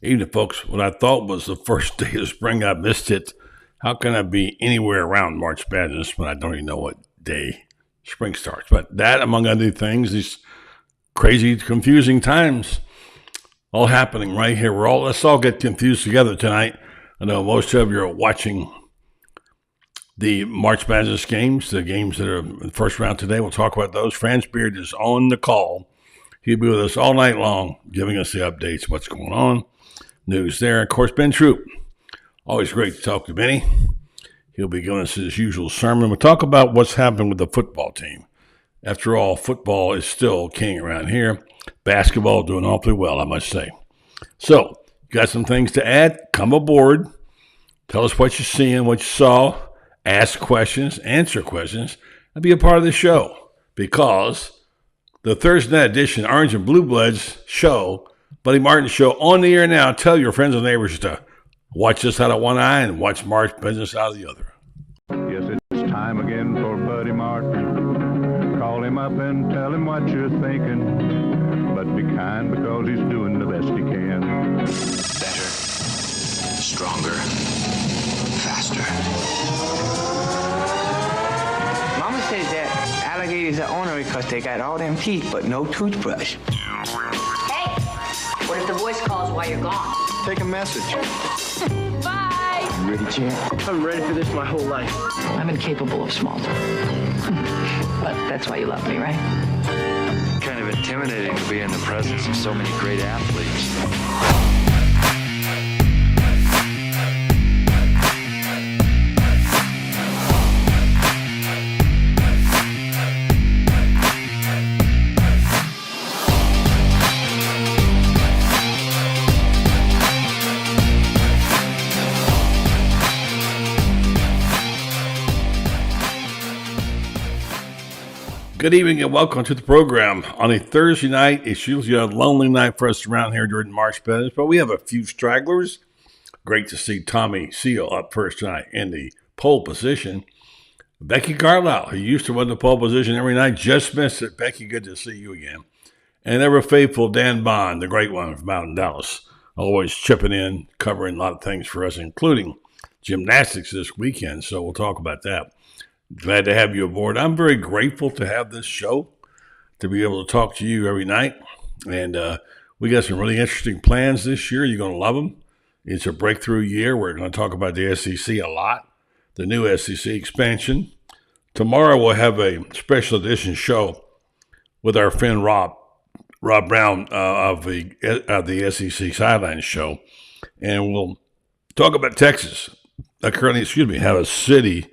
Even if, folks, what I thought was the first day of spring, I missed it. How can I be anywhere around March Madness when I don't even know what day spring starts? But that, among other things, these crazy, confusing times all happening right here. Let's all get confused together tonight. I know most of you are watching the March Madness games, the games that are in the first round today. We'll talk about those. Franz Beard is on the call. He'll be with us all night long, giving us the updates, what's going on, news there. Of course, Ben Troupe. Always great to talk to Benny. He'll be giving us his usual sermon. We'll talk about what's happening with the football team. After all, football is still king around here. Basketball doing awfully well, I must say. So, you got some things to add? Come aboard. Tell us what you're seeing, what you saw. Ask questions, answer questions, and be a part of the show. Because the Thursday night edition, Orange and Blue Bloods show, Buddy Martin show, on the air now. Tell your friends and neighbors to watch this out of one eye and watch March business out of the other. Yes, it's time again for Buddy Martin. Call him up and tell him what you're thinking. But be kind because he's doing the best he can. Better, stronger, faster. Mama says that alligators are ornery because they got all them teeth but no toothbrush. Hey, what if the voice calls while you're gone? Take a message. Bye! You ready, champ? I'm ready for this my whole life. I'm incapable of small talk. But that's why you love me, right? Kind of intimidating to be in the presence of so many great athletes. Good evening and welcome to the program. On a Thursday night, it's usually a lonely night for us around here during March Madness, but we have a few stragglers. Great to see Tommy Seal up first tonight in the pole position. Becky Carlisle, who used to run the pole position every night, just missed it. Becky, good to see you again. And ever faithful Dan Bond, the great one from out in Dallas, always chipping in, covering a lot of things for us, including gymnastics this weekend, so we'll talk about that. Glad to have you aboard. I'm very grateful to have this show, to be able to talk to you every night. And we got some really interesting plans this year. You're going to love them. It's a breakthrough year. We're going to talk about the SEC a lot, the new SEC expansion. Tomorrow we'll have a special edition show with our friend Rob Brown of the SEC Sidelines Show. And we'll talk about Texas. I currently, have a city.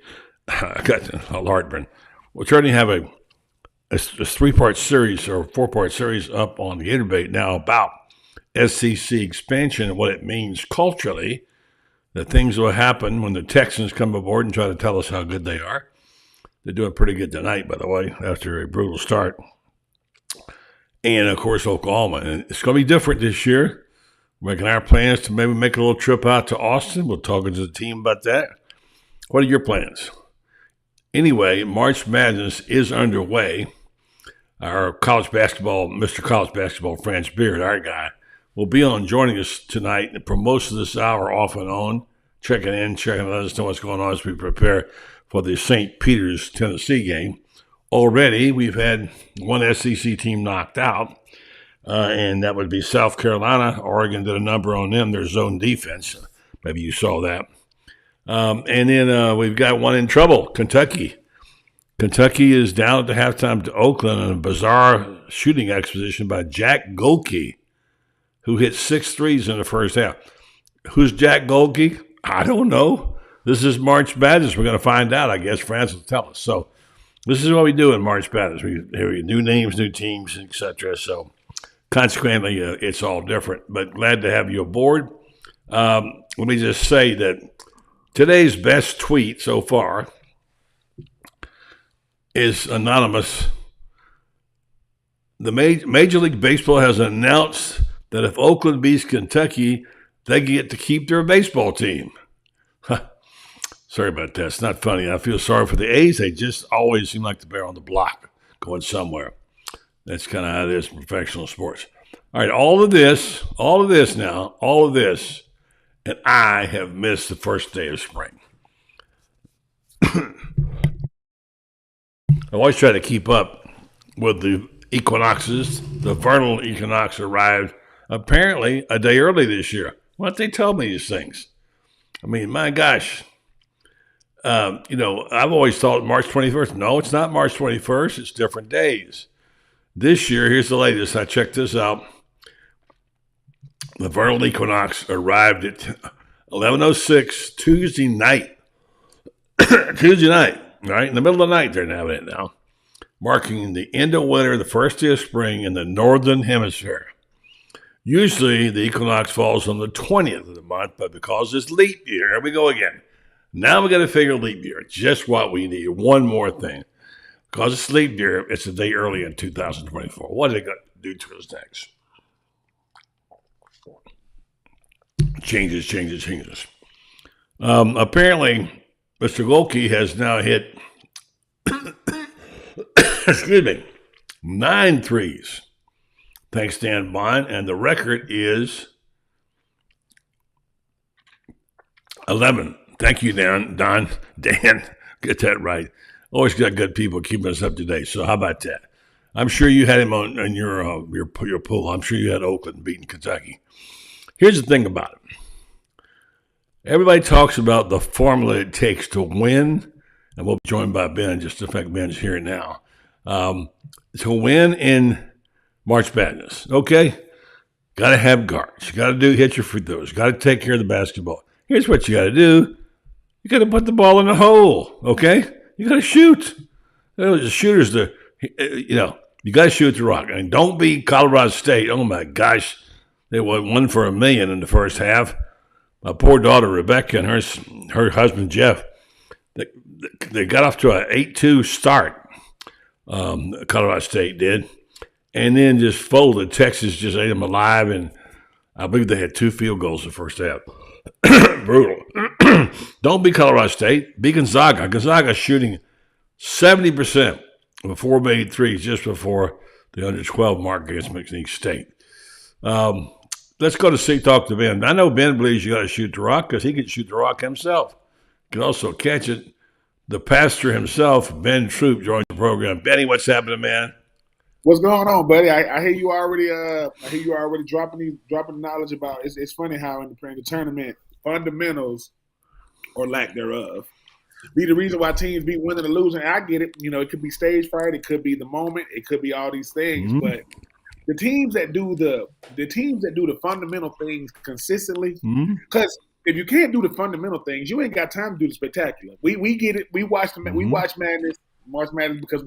I got a heartburn. We're trying to have a three-part series or four-part series up on the Interbait now about SEC expansion and what it means culturally, the things that will happen when the Texans come aboard and try to tell us how good they are. They're doing pretty good tonight, by the way, after a brutal start. And, of course, Oklahoma. And it's going to be different this year. We're making our plans to maybe make a little trip out to Austin. We're talking to the team about that. What are your plans? Anyway, March Madness is underway. Our college basketball, Mr. College Basketball, Franz Beard, our guy, will be on joining us tonight for most of this hour off and on, checking let us know what's going on as we prepare for the St. Peter's, Tennessee game. Already, we've had one SEC team knocked out, and that would be South Carolina. Oregon did a number on them, their zone defense. Maybe you saw that. And then we've got one in trouble, Kentucky. Kentucky is down at the halftime to Oakland in a bizarre shooting exposition by Jack Golke, who hit 6 threes in the first half. Who's Jack Golke? I don't know. This is March Madness. We're going to find out, I guess. France will tell us. So this is what we do in March Madness. We hear new names, new teams, etc. So consequently, it's all different. But glad to have you aboard. Let me just say that today's best tweet so far is anonymous. The Major League Baseball has announced that if Oakland beats Kentucky, they get to keep their baseball team. Sorry about that. It's not funny. I feel sorry for the A's. They just always seem like the bear on the block going somewhere. That's kind of how it is in professional sports. All right, all of this now, and I have missed the first day of spring. I always try to keep up with the equinoxes. The vernal equinox arrived apparently a day early this year. Why don't they tell me these things? I mean, my gosh. I've always thought March 21st. No, it's not March 21st. It's different days. This year, here's the latest. I checked this out. The vernal equinox arrived at 11:06 Tuesday night. Tuesday night, right? In the middle of the night, they're having it now, marking the end of winter, the first day of spring in the northern hemisphere. Usually, the equinox falls on the 20th of the month, but because it's leap year, here we go again. Now we got to figure leap year. Just what we need. One more thing. Because it's leap year, it's a day early in 2024. What are they going to do to us next? Changes. Apparently, Mr. Golke has now hit, 9 threes. Thanks, Dan Bond. And the record is 11. Thank you, Dan. Get that right. Always got good people keeping us up to date. So how about that? I'm sure you had him on your pool. I'm sure you had Oakland beating Kentucky. Here's the thing about it. Everybody talks about the formula it takes to win, and we'll be joined by Ben. Just the fact Ben's here now. To win in March Madness, okay? Got to have guards. You got to hit your free throws. Got to take care of the basketball. Here's what you got to do. You got to put the ball in the hole, okay? You got to shoot. The shooters, you got to shoot the rock. I mean, don't be Colorado State. Oh, my gosh. They won 1 for $1 million in the first half. My poor daughter, Rebecca, and her husband, Jeff, they got off to an 8-2 start, Colorado State did, and then just folded. Texas just ate them alive, and I believe they had 2 field goals the first half. Brutal. Don't be Colorado State. Be Gonzaga. Gonzaga shooting 70% before made threes just before the under 12 mark against McNeese State. Let's go to talk to Ben. I know Ben believes you got to shoot the rock because he can shoot the rock himself. He can also catch it. The pastor himself, Ben Troupe, joins the program. Benny, what's happening, man? What's going on, buddy? I hear you already. Dropping knowledge about. It's funny how in the tournament fundamentals or lack thereof be the reason why teams be winning or losing. I get it. It could be stage fright. It could be the moment. It could be all these things. Mm-hmm. But the teams that do the fundamental things consistently, because if you can't do the fundamental things, you ain't got time to do the spectacular. We get it. We watch March Madness because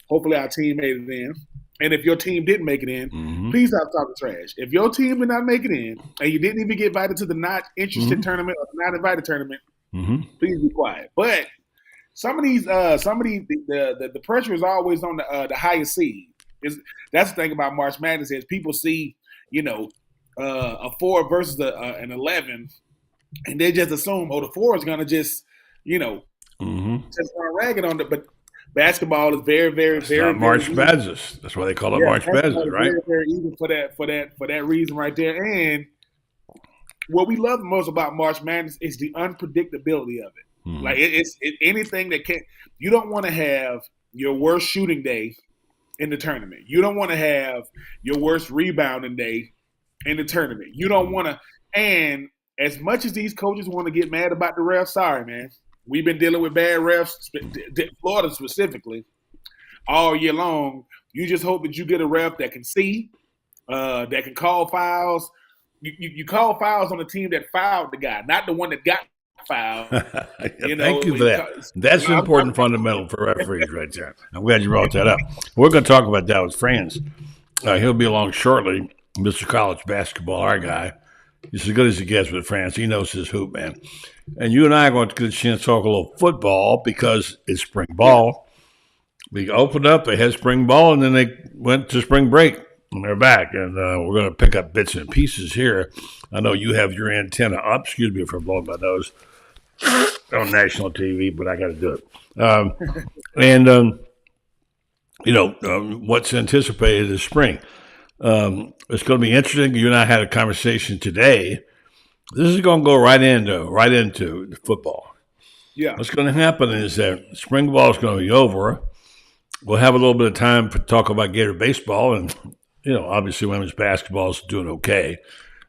hopefully our team made it in. And if your team didn't make it in, please stop talking trash. If your team did not make it in and you didn't even get invited to the not interested tournament or the not invited tournament, please be quiet. But the pressure is always on the highest seed. That's the thing about March Madness is people see, a 4 versus an 11, and they just assume, the 4 is going to just, just run ragged on it. But basketball is very, very, it's very, not March Madness. That's why they call it March Madness, right? Very, very even for that reason right there. And what we love the most about March Madness is the unpredictability of it. Like it's anything that can. You don't want to have your worst shooting day in the tournament. You don't want to have your worst rebounding day in the tournament. You don't want to. And as much as these coaches want to get mad about the refs, sorry, man. We've been dealing with bad refs, Florida specifically, all year long. You just hope that you get a ref that can see, that can call fouls. You call fouls on the team that fouled the guy, not the one that got fouled. Thank you for that. That's an important fundamental for referees right there. I'm glad you brought that up. We're going to talk about that with Franz. He'll be along shortly. Mr. College Basketball, our guy. He's as good as he gets with Franz. He knows his hoop, man. And you and I are going to get a chance to talk a little football because it's spring ball. We opened up, they had spring ball, and then they went to spring break, and they're back. And we're going to pick up bits and pieces here. I know you have your antenna up. Excuse me for blowing my nose on national TV, but I got to do it. What's anticipated is spring. It's going to be interesting. You and I had a conversation today. This is going to go right into the football. Yeah. What's going to happen is that spring ball is going to be over. We'll have a little bit of time to talk about Gator baseball, and obviously women's basketball is doing okay.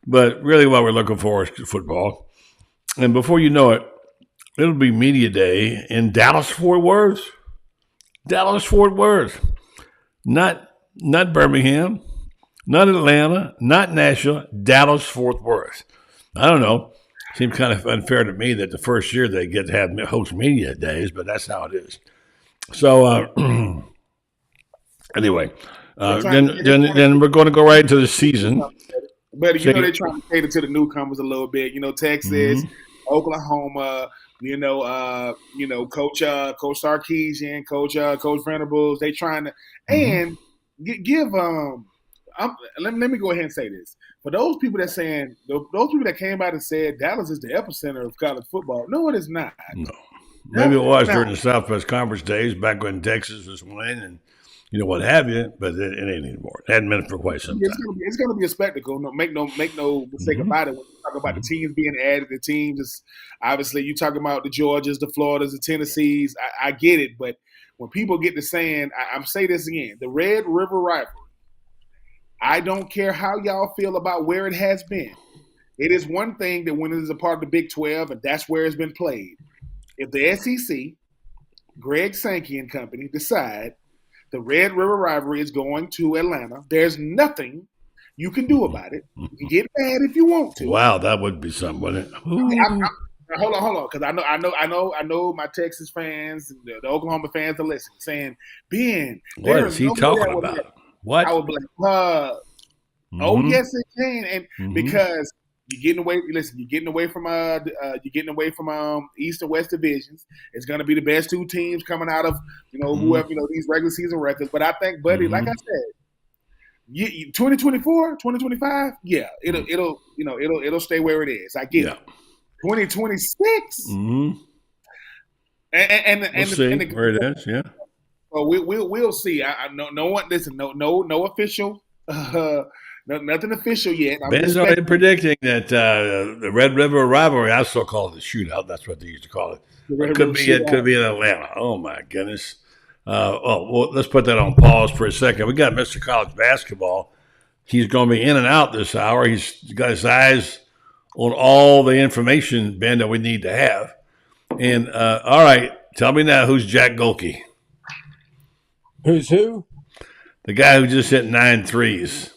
But really, what we're looking for is football. And before you know it, it'll be media day in Dallas-Fort Worth. Dallas-Fort Worth, not Birmingham, not Atlanta, not Nashville. Dallas-Fort Worth. I don't know. Seems kind of unfair to me that the first year they get to have host media days, but that's how it is. So anyway, then we're going to go right into the season. But they're trying to cater to the newcomers a little bit. Texas, Oklahoma. Coach Sarkisian, Coach Venables. They trying to and give Let me go ahead and say this. For those people that saying those people that came out and said Dallas is the epicenter of college football, no, it is not. No, maybe it was during the Southwest Conference days back when Texas was winning and what have you, but it ain't anymore. It hadn't been for quite some time. It's going to be a spectacle. No, make no mistake about it. When you talk about the teams being added, the teams, it's, obviously you talking about the Georgias, the Floridas, the Tennessees. I get it, but when people get to saying, I'm say this again, the Red River rivalry. I don't care how y'all feel about where it has been. It is one thing that when it is a part of the Big 12, and that's where it's been played. If the SEC, Greg Sankey and company decide the Red River rivalry is going to Atlanta, there's nothing you can do about it. You can get mad if you want to. Wow, that would be something, wouldn't it? Hold on, because I know my Texas fans and the Oklahoma fans are listening, saying, Ben, what is he talking about? What? I would be like, oh yes, it can, and because you're getting away. Listen, you're getting away from East and West divisions. It's going to be the best two teams coming out of whoever these regular season records. But I think, buddy, like I said, 2024, 2025, yeah, it'll stay where it is. I get it. 2026, and we'll see where it is. Yeah. Well, we'll see. I no one. Listen, no official. Nothing official yet. Ben's already predicting that the Red River rivalry. I still call it the shootout. That's what they used to call it. It could be in Atlanta. Oh my goodness. Well, let's put that on pause for a second. We got Mr. College Basketball. He's going to be in and out this hour. He's got his eyes on all the information, Ben, that we need to have. And all right, tell me now, who's Jack Golke? Who's who? The guy who just hit 9 threes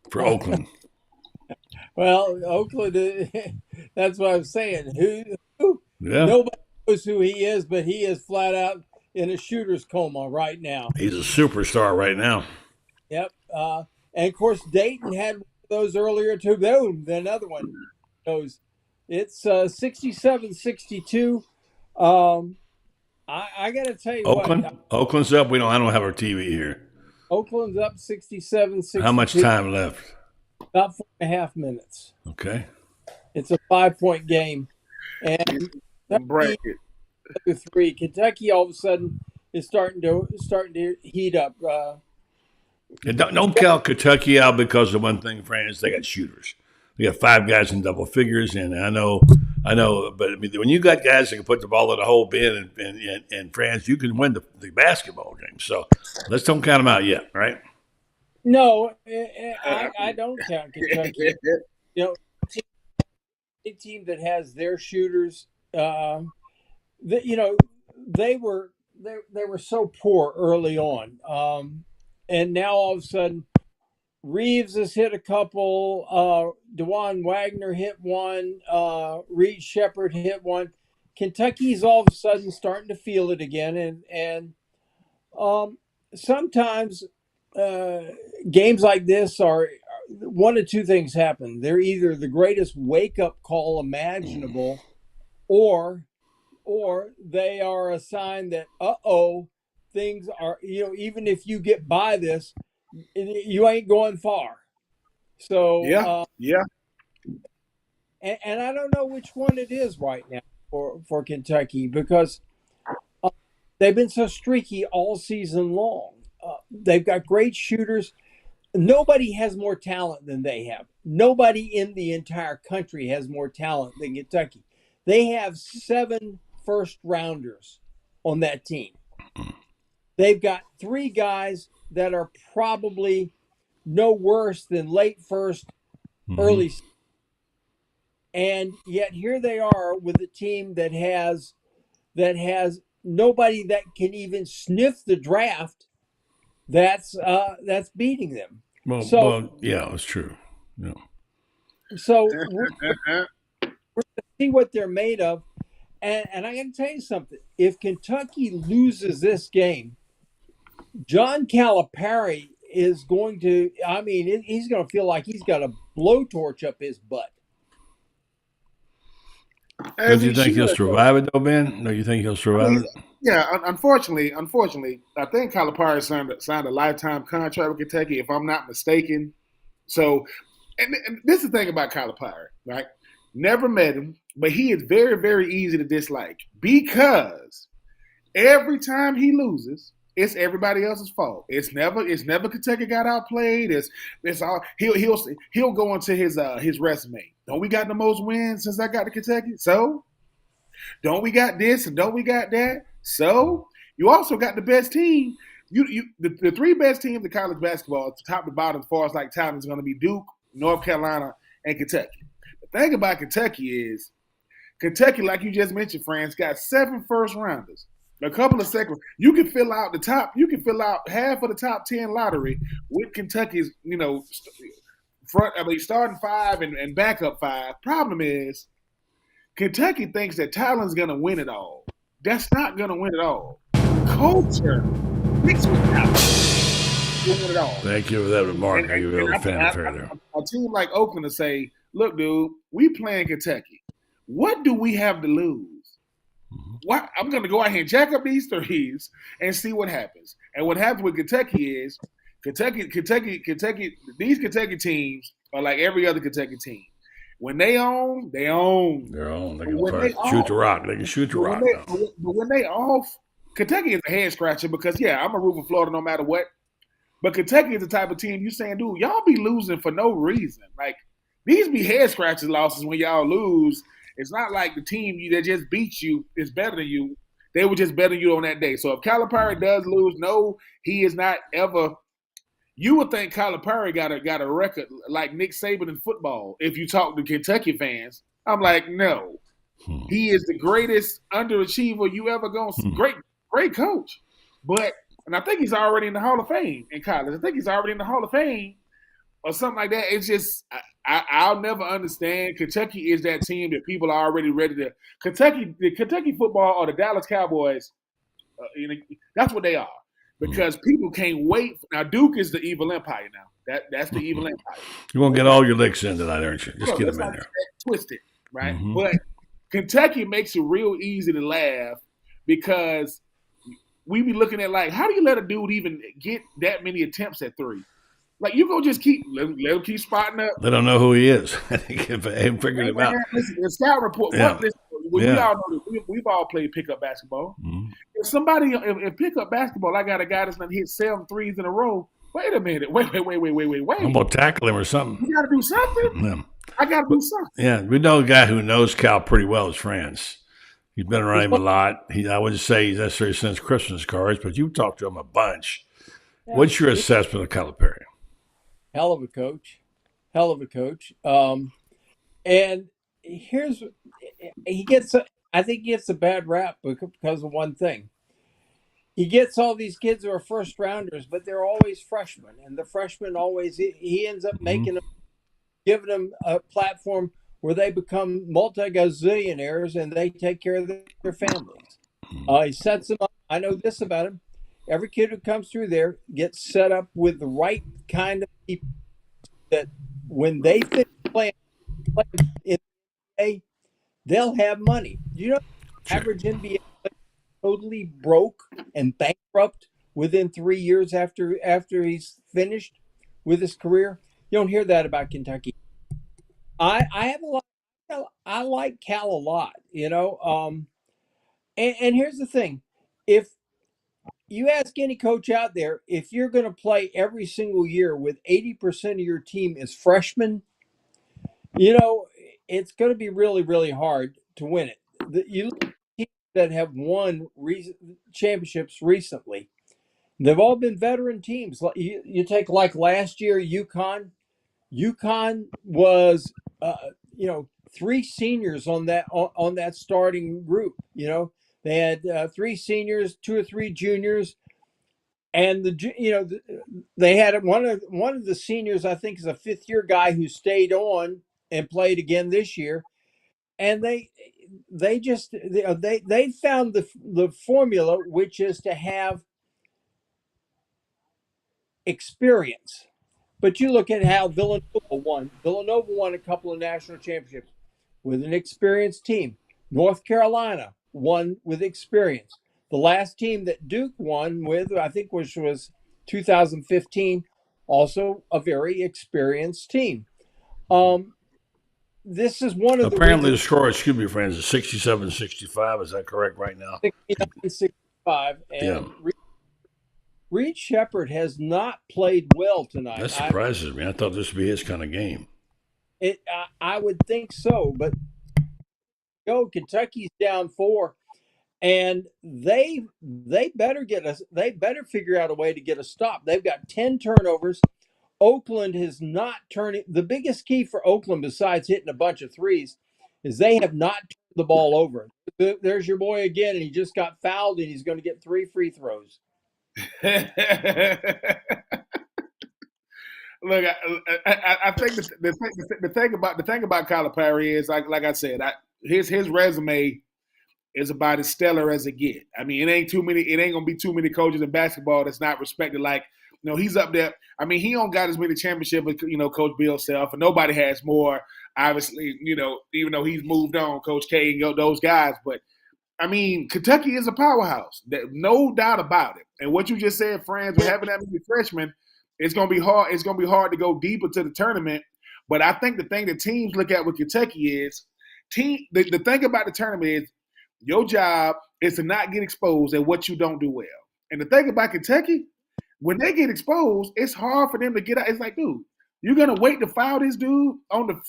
for Oakland. Well, Oakland, that's what I'm saying. Who? Yeah. Nobody knows who he is, but he is flat out in a shooter's coma right now. He's a superstar right now. Yep. And, of course, Dayton had one of those earlier, too. Boom, another one. It's 67-62. I got to tell you what. Oakland's up. I don't have our TV here. Oakland's up 67-62. How much time left? About 4.5 minutes. Okay. It's a 5-point game. And break it. 3. Kentucky all of a sudden is starting to heat up. Don't count Kentucky out because of one thing, Franz. They got shooters. They got 5 guys in double figures, and I know. But I mean, when you got guys that can put the ball in the hole, Ben and Franz, you can win the basketball game. So let's don't count them out yet, right? No, I don't count Kentucky. A team that has their shooters, they were so poor early on, and now all of a sudden, Reeves has hit a couple. DeJuan Wagner hit one. Reed Shepherd hit one. Kentucky's all of a sudden starting to feel it again, and sometimes games like this are one of two things happen. They're either the greatest wake-up call imaginable, or they are a sign that things are, even if you get by this, you ain't going far. So yeah. And I don't know which one it is right now for Kentucky, because they've been so streaky all season long. They've got great shooters. Nobody has more talent than they have. Nobody in the entire country has more talent than Kentucky. They have 7 first rounders on that team. They've got 3 guys that are probably no worse than late first, early second. And yet here they are with a team that has nobody that can even sniff the draft that's beating them. Well, yeah, it's true. Yeah. So we're going to see what they're made of. And I got to tell you something. If Kentucky loses this game, John Calipari is going to, he's going to feel like he's got a blowtorch up his butt. Do you think he'll survive it, though, Ben? Do you think he'll survive it? Yeah, unfortunately, I think Calipari signed a lifetime contract with Kentucky, if I'm not mistaken. So, and this is the thing about Calipari, right? Never met him, but he is very, very easy to dislike because every time he loses, it's everybody else's fault. It's never Kentucky got outplayed. It's all he'll go into his resume. Don't we got the most wins since I got to Kentucky? So don't we got this and don't we got that? So you also got the best team. The 3 best teams in college basketball, top to bottom, as far as like talent, is going to be Duke, North Carolina, and Kentucky. The thing about Kentucky is Kentucky, like you just mentioned, Franz, got 7 first rounders. A couple of second. You can fill out the top. You can fill out half of the top 10 lottery with Kentucky's, starting 5 and backup 5. Problem is, Kentucky thinks that talent's going to win it all. That's not going to win it all. Culture mixed with talent win it all. Thank you for that remark. Are you really fanfare there? A team like Oakland to say, "Look, dude, we playing Kentucky. What do we have to lose? What I'm going to go out here and jack up these threes and see what happens." And what happens with Kentucky is Kentucky. These Kentucky teams are like every other Kentucky team. When they own, they own. They're on. They can shoot the rock. They can shoot the rock. But when they off, Kentucky is a head scratcher because I'm a root for Florida no matter what. But Kentucky is the type of team you saying, dude, y'all be losing for no reason. Like these be head scratcher losses when y'all lose. It's not like the team that just beat you is better than you. They were just better than you on that day. So if Calipari does lose, no, he is not ever. You would think Calipari got a record like Nick Saban in football. If you talk to Kentucky fans, I'm like, no, he is the greatest underachiever you ever gonna see. Great coach, and I think he's already in the Hall of Fame in college. I think he's already in the Hall of Fame or something like that. It's just I'll never understand. Kentucky is that team that people are already ready to. The Kentucky football or the Dallas Cowboys, that's what they are. Because people can't wait. Now Duke is the evil empire. Now that's the evil empire. You won't get all your licks in tonight, aren't you? Just get them in there. Twisted, right? But Kentucky makes it real easy to laugh because we be looking at like, how do you let a dude even get that many attempts at 3? Like you go just let him keep spotting up. They don't know who he is. They haven't figured him out. Listen, the scout report. Yeah. We all know that we've all played pickup basketball. If pickup basketball, I got a guy that's gonna hit 7 threes in a row. Wait a minute. Wait. I'm gonna tackle him or something. You gotta do something. Yeah. I gotta do something. Yeah, we know a guy who knows Cal pretty well is Franz. He's been around him a lot. I wouldn't say he's necessarily sends Christmas cards, but you've talked to him a bunch. Yeah. What's your assessment of Calipari? Hell of a coach. And I think he gets a bad rap because of one thing. He gets all these kids who are first rounders, but they're always freshmen. And the freshmen he ends up making them, giving them a platform where they become multi-gazillionaires and they take care of their families. He sets them up. I know this about him. Every kid who comes through there gets set up with the right kind of people that when they finish playing in the NBA, they'll have money. You know, average NBA player totally broke and bankrupt within 3 years after he's finished with his career. You don't hear that about Kentucky. I like Cal a lot, and here's the thing. If you ask any coach out there, if you're going to play every single year with 80% of your team is freshmen, it's going to be really, really hard to win it. You look at teams that have won championships recently, they've all been veteran teams. You take like last year, UConn. UConn was, three seniors on that starting group. They had three seniors, two or three juniors, and they had one of the seniors. I think is a fifth-year guy who stayed on and played again this year. And they found the formula, which is to have experience. But you look at how Villanova won. Villanova won a couple of national championships with an experienced team. North Carolina won with experience. The last team that Duke won with, I think, which was 2015, also a very experienced team. This is one of apparently the score at CBB Franz is 67-65. Is that correct right now? 69-65. And Reed Shepherd has not played well tonight. That surprises me. I thought this would be his kind of game. I would think so, but Kentucky's down 4, and they better figure out a way to get a stop. They've got 10 turnovers. Oakland is not turning. The biggest key for Oakland, besides hitting a bunch of threes, is they have not turned the ball over. There's your boy again, and he just got fouled, and he's going to get 3 free throws. Look, I think the thing about Calipari is like I said, his resume is about as stellar as it get. I mean, it ain't gonna be too many coaches in basketball that's not respected. Like, he's up there. I mean, he don't got as many championships as Coach Bill Self, and nobody has more. Obviously, even though he's moved on, Coach K and those guys, but. I mean, Kentucky is a powerhouse. No doubt about it. And what you just said, Franz, with having that many freshmen, it's going to be hard. It's going to be hard to go deeper to the tournament. But I think the thing that teams look at with Kentucky is the thing about the tournament is your job is to not get exposed at what you don't do well. And the thing about Kentucky, when they get exposed, it's hard for them to get out. It's like, dude, you're going to wait to foul this dude on the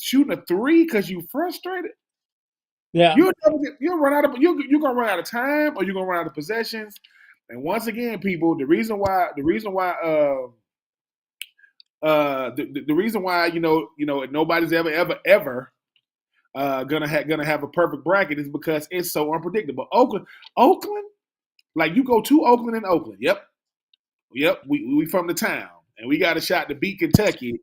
shooting a 3 because you frustrated? Yeah, you're gonna run out of time, or you're gonna run out of possessions. And once again, people, the reason why nobody's ever gonna have a perfect bracket is because it's so unpredictable. Oakland, like you go to Oakland and Oakland. Yep, we from the town, and we got a shot to beat Kentucky,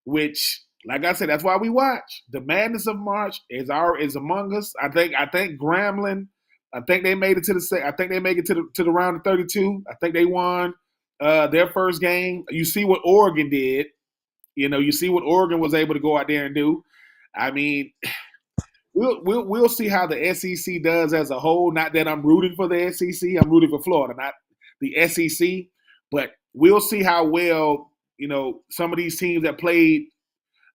which. Like I said, that's why we watch. The madness of March is among us. I think Grambling. I think they made it to the round of 32. I think they won their first game. You see what Oregon did. You see what Oregon was able to go out there and do. I mean, we'll see how the SEC does as a whole. Not that I'm rooting for the SEC. I'm rooting for Florida, not the SEC. But we'll see how well some of these teams that played.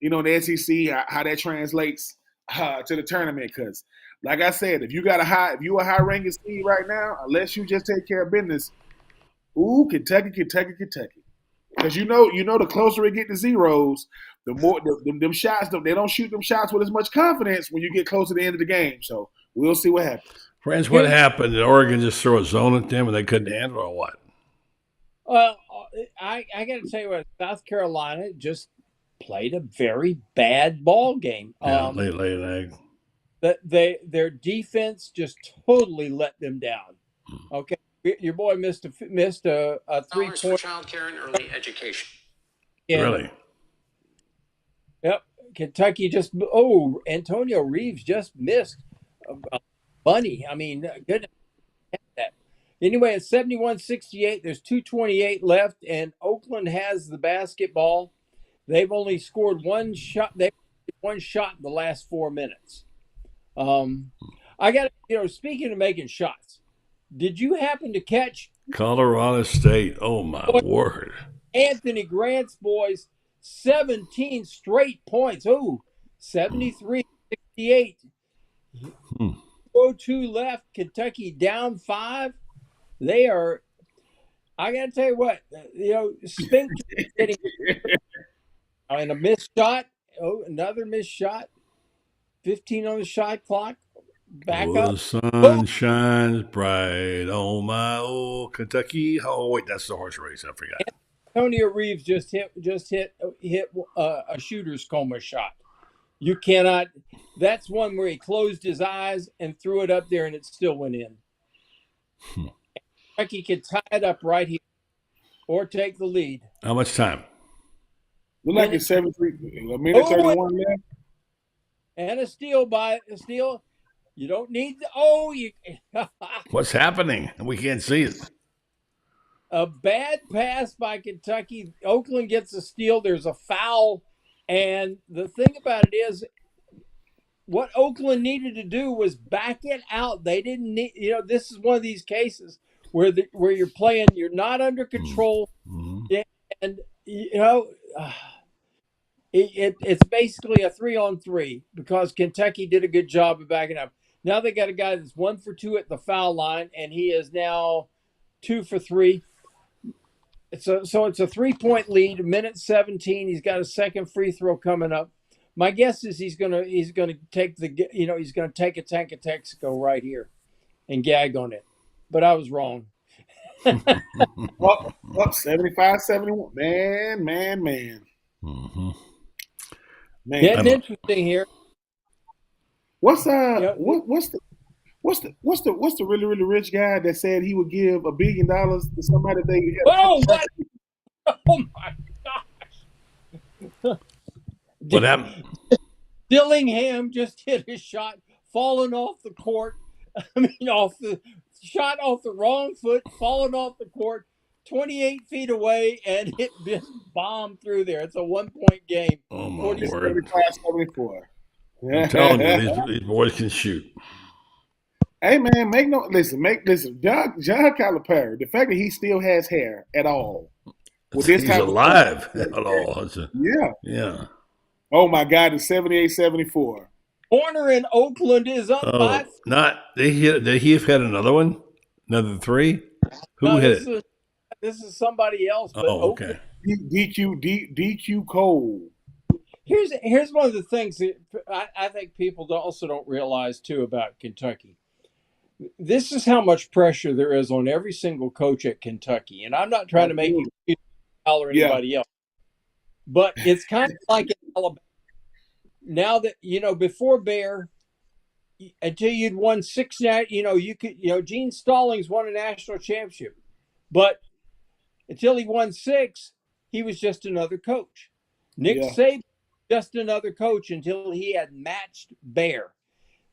In the SEC, how that translates to the tournament. Because, like I said, if you're a high-ranking seed right now, unless you just take care of business, Kentucky. Because the closer it get to zeros, the more them shots. They don't shoot them shots with as much confidence when you get close to the end of the game. So we'll see what happens. Friends, what happened? Did Oregon just throw a zone at them and they couldn't handle it, or what? I got to tell you what, South Carolina just played a very bad ball game. Lay an egg. Their defense just totally let them down. Okay, your boy missed a 3-point. Child care and early education. Really? Yep. Kentucky Antonio Reeves just missed a bunny. I mean, goodness. Anyway, it's 71-68. There's 2:28 left, and Oakland has the basketball. They've only scored one shot. They've one shot in the last 4 minutes. I got speaking of making shots, did you happen to catch Colorado State? Oh my word! Anthony Grant's boys, 17 straight points. 73-68. 2:02 left. Kentucky down 5. They are. I got to tell you what, sphincter getting and a missed shot. Oh, another missed shot. 15 on the shot clock. Back Oh, up. the sun shines bright on my old Kentucky. Oh, wait, that's the horse race. I forgot. Antonio Reeves just hit a shooter's coma shot. You cannot. That's one where he closed his eyes and threw it up there, and it still went in. Kentucky could tie it up right here, or take the lead. How much time? Look like it's 73. A minute 31 left. And a steal. You don't need What's happening? We can't see it. A bad pass by Kentucky. Oakland gets a steal. There's a foul. And the thing about it is, what Oakland needed to do was back it out. They didn't need, this is one of these cases where you're playing, you're not under control. Mm-hmm. And, it's basically a 3-on-3 because Kentucky did a good job of backing up. Now they got a guy that's 1 for 2 at the foul line, and he is now 2 for 3. So it's a 3-point lead, minute 17. He's got a second free throw coming up. My guess is he's gonna take he's gonna take a tank of Texaco right here and gag on it. But I was wrong. Up 75-71. Man. Mm-hmm. Man, Getting interesting here. What's the really really rich guy that said he would give $1 billion to somebody they had? Oh, what? Oh my gosh! What happened? Dillingham just hit a shot, falling off the court. Off the wrong foot, falling off the court, 28 feet away, and it just bombed through there. It's a 1-point game. Oh my word! 75-74. I'm telling you, these boys can shoot. Hey man, listen. John Calipari, the fact that he still has hair at all, with this he's type alive of at all. Yeah. Oh my God, it's 78-74. Corner in Oakland is up by. Did he have had another one? Another 3? Who hit it? This is somebody else. But okay. DQ Cole. Here's one of the things that I think people also don't realize too about Kentucky. This is how much pressure there is on every single coach at Kentucky, and I'm not trying to make you or anybody else, but it's kind of like in Alabama. Now that before Bear, until you'd won 6, Gene Stallings won a national championship, but until he won 6, he was just another coach. Nick Saban, just another coach until he had matched Bear.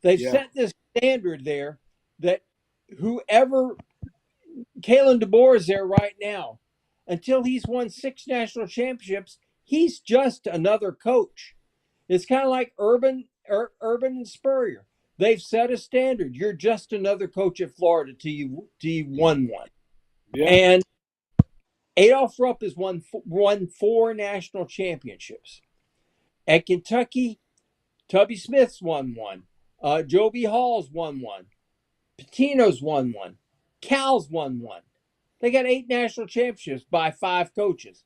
They've set this standard there that whoever Kalen DeBoer is there right now, until he's won 6 national championships, he's just another coach. It's kind of like Urban and Spurrier. They've set a standard. You're just another coach at Florida till you won one. Yeah. And Adolph Rupp has won 4 national championships. At Kentucky, Tubby Smith's won 1. Joby Hall's won 1. Pitino's won 1. Cal's won 1. They got 8 national championships by 5 coaches.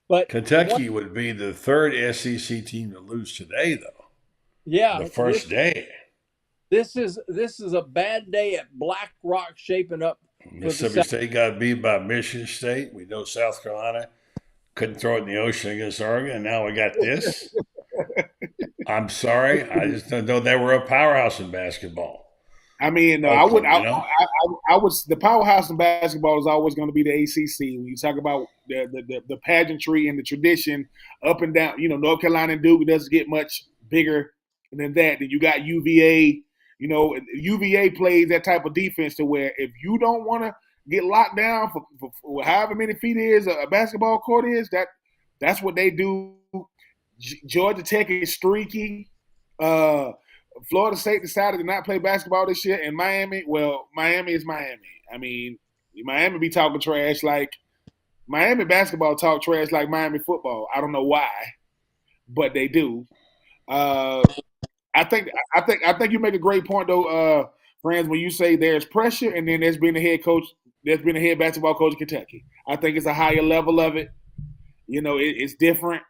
But Kentucky would be the 3rd SEC team to lose today, though. Yeah, the first day. This is a bad day at Black Rock shaping up. Mississippi State got beat by Michigan State. We know South Carolina couldn't throw it in the ocean against Oregon, and now we got this. I'm sorry, I just don't know they were a powerhouse in basketball. I mean, Oakland, I was the powerhouse in basketball is always going to be the ACC. When you talk about the pageantry and the tradition up and down, North Carolina and Duke doesn't get much bigger than that. Then you got UVA. UVA plays that type of defense to where if you don't want to get locked down for however many feet is a basketball court is, that's what they do. Georgia Tech is streaky. Florida State decided to not play basketball this year, and Miami is Miami. I mean, Miami be talking trash like Miami basketball talk trash like Miami football. I don't know why, but they do. I think you make a great point though, Franz, when you say there's pressure and then there's being a head coach there's been a head basketball coach in Kentucky. I think it's a higher level of it. It's different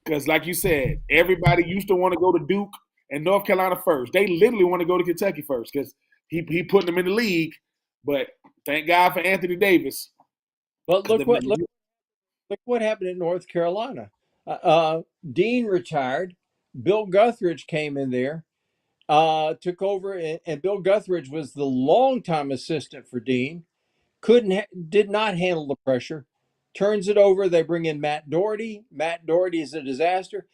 because, like you said, everybody used to want to go to Duke and North Carolina first. They literally want to go to Kentucky first because he putting them in the league. But thank God for Anthony Davis. But look what happened in North Carolina. Dean retired. Bill Guthridge came in there, took over, and Bill Guthridge was the longtime assistant for Dean. Did not handle the pressure. Turns it over. They bring in Matt Doherty. Matt Doherty is a disaster.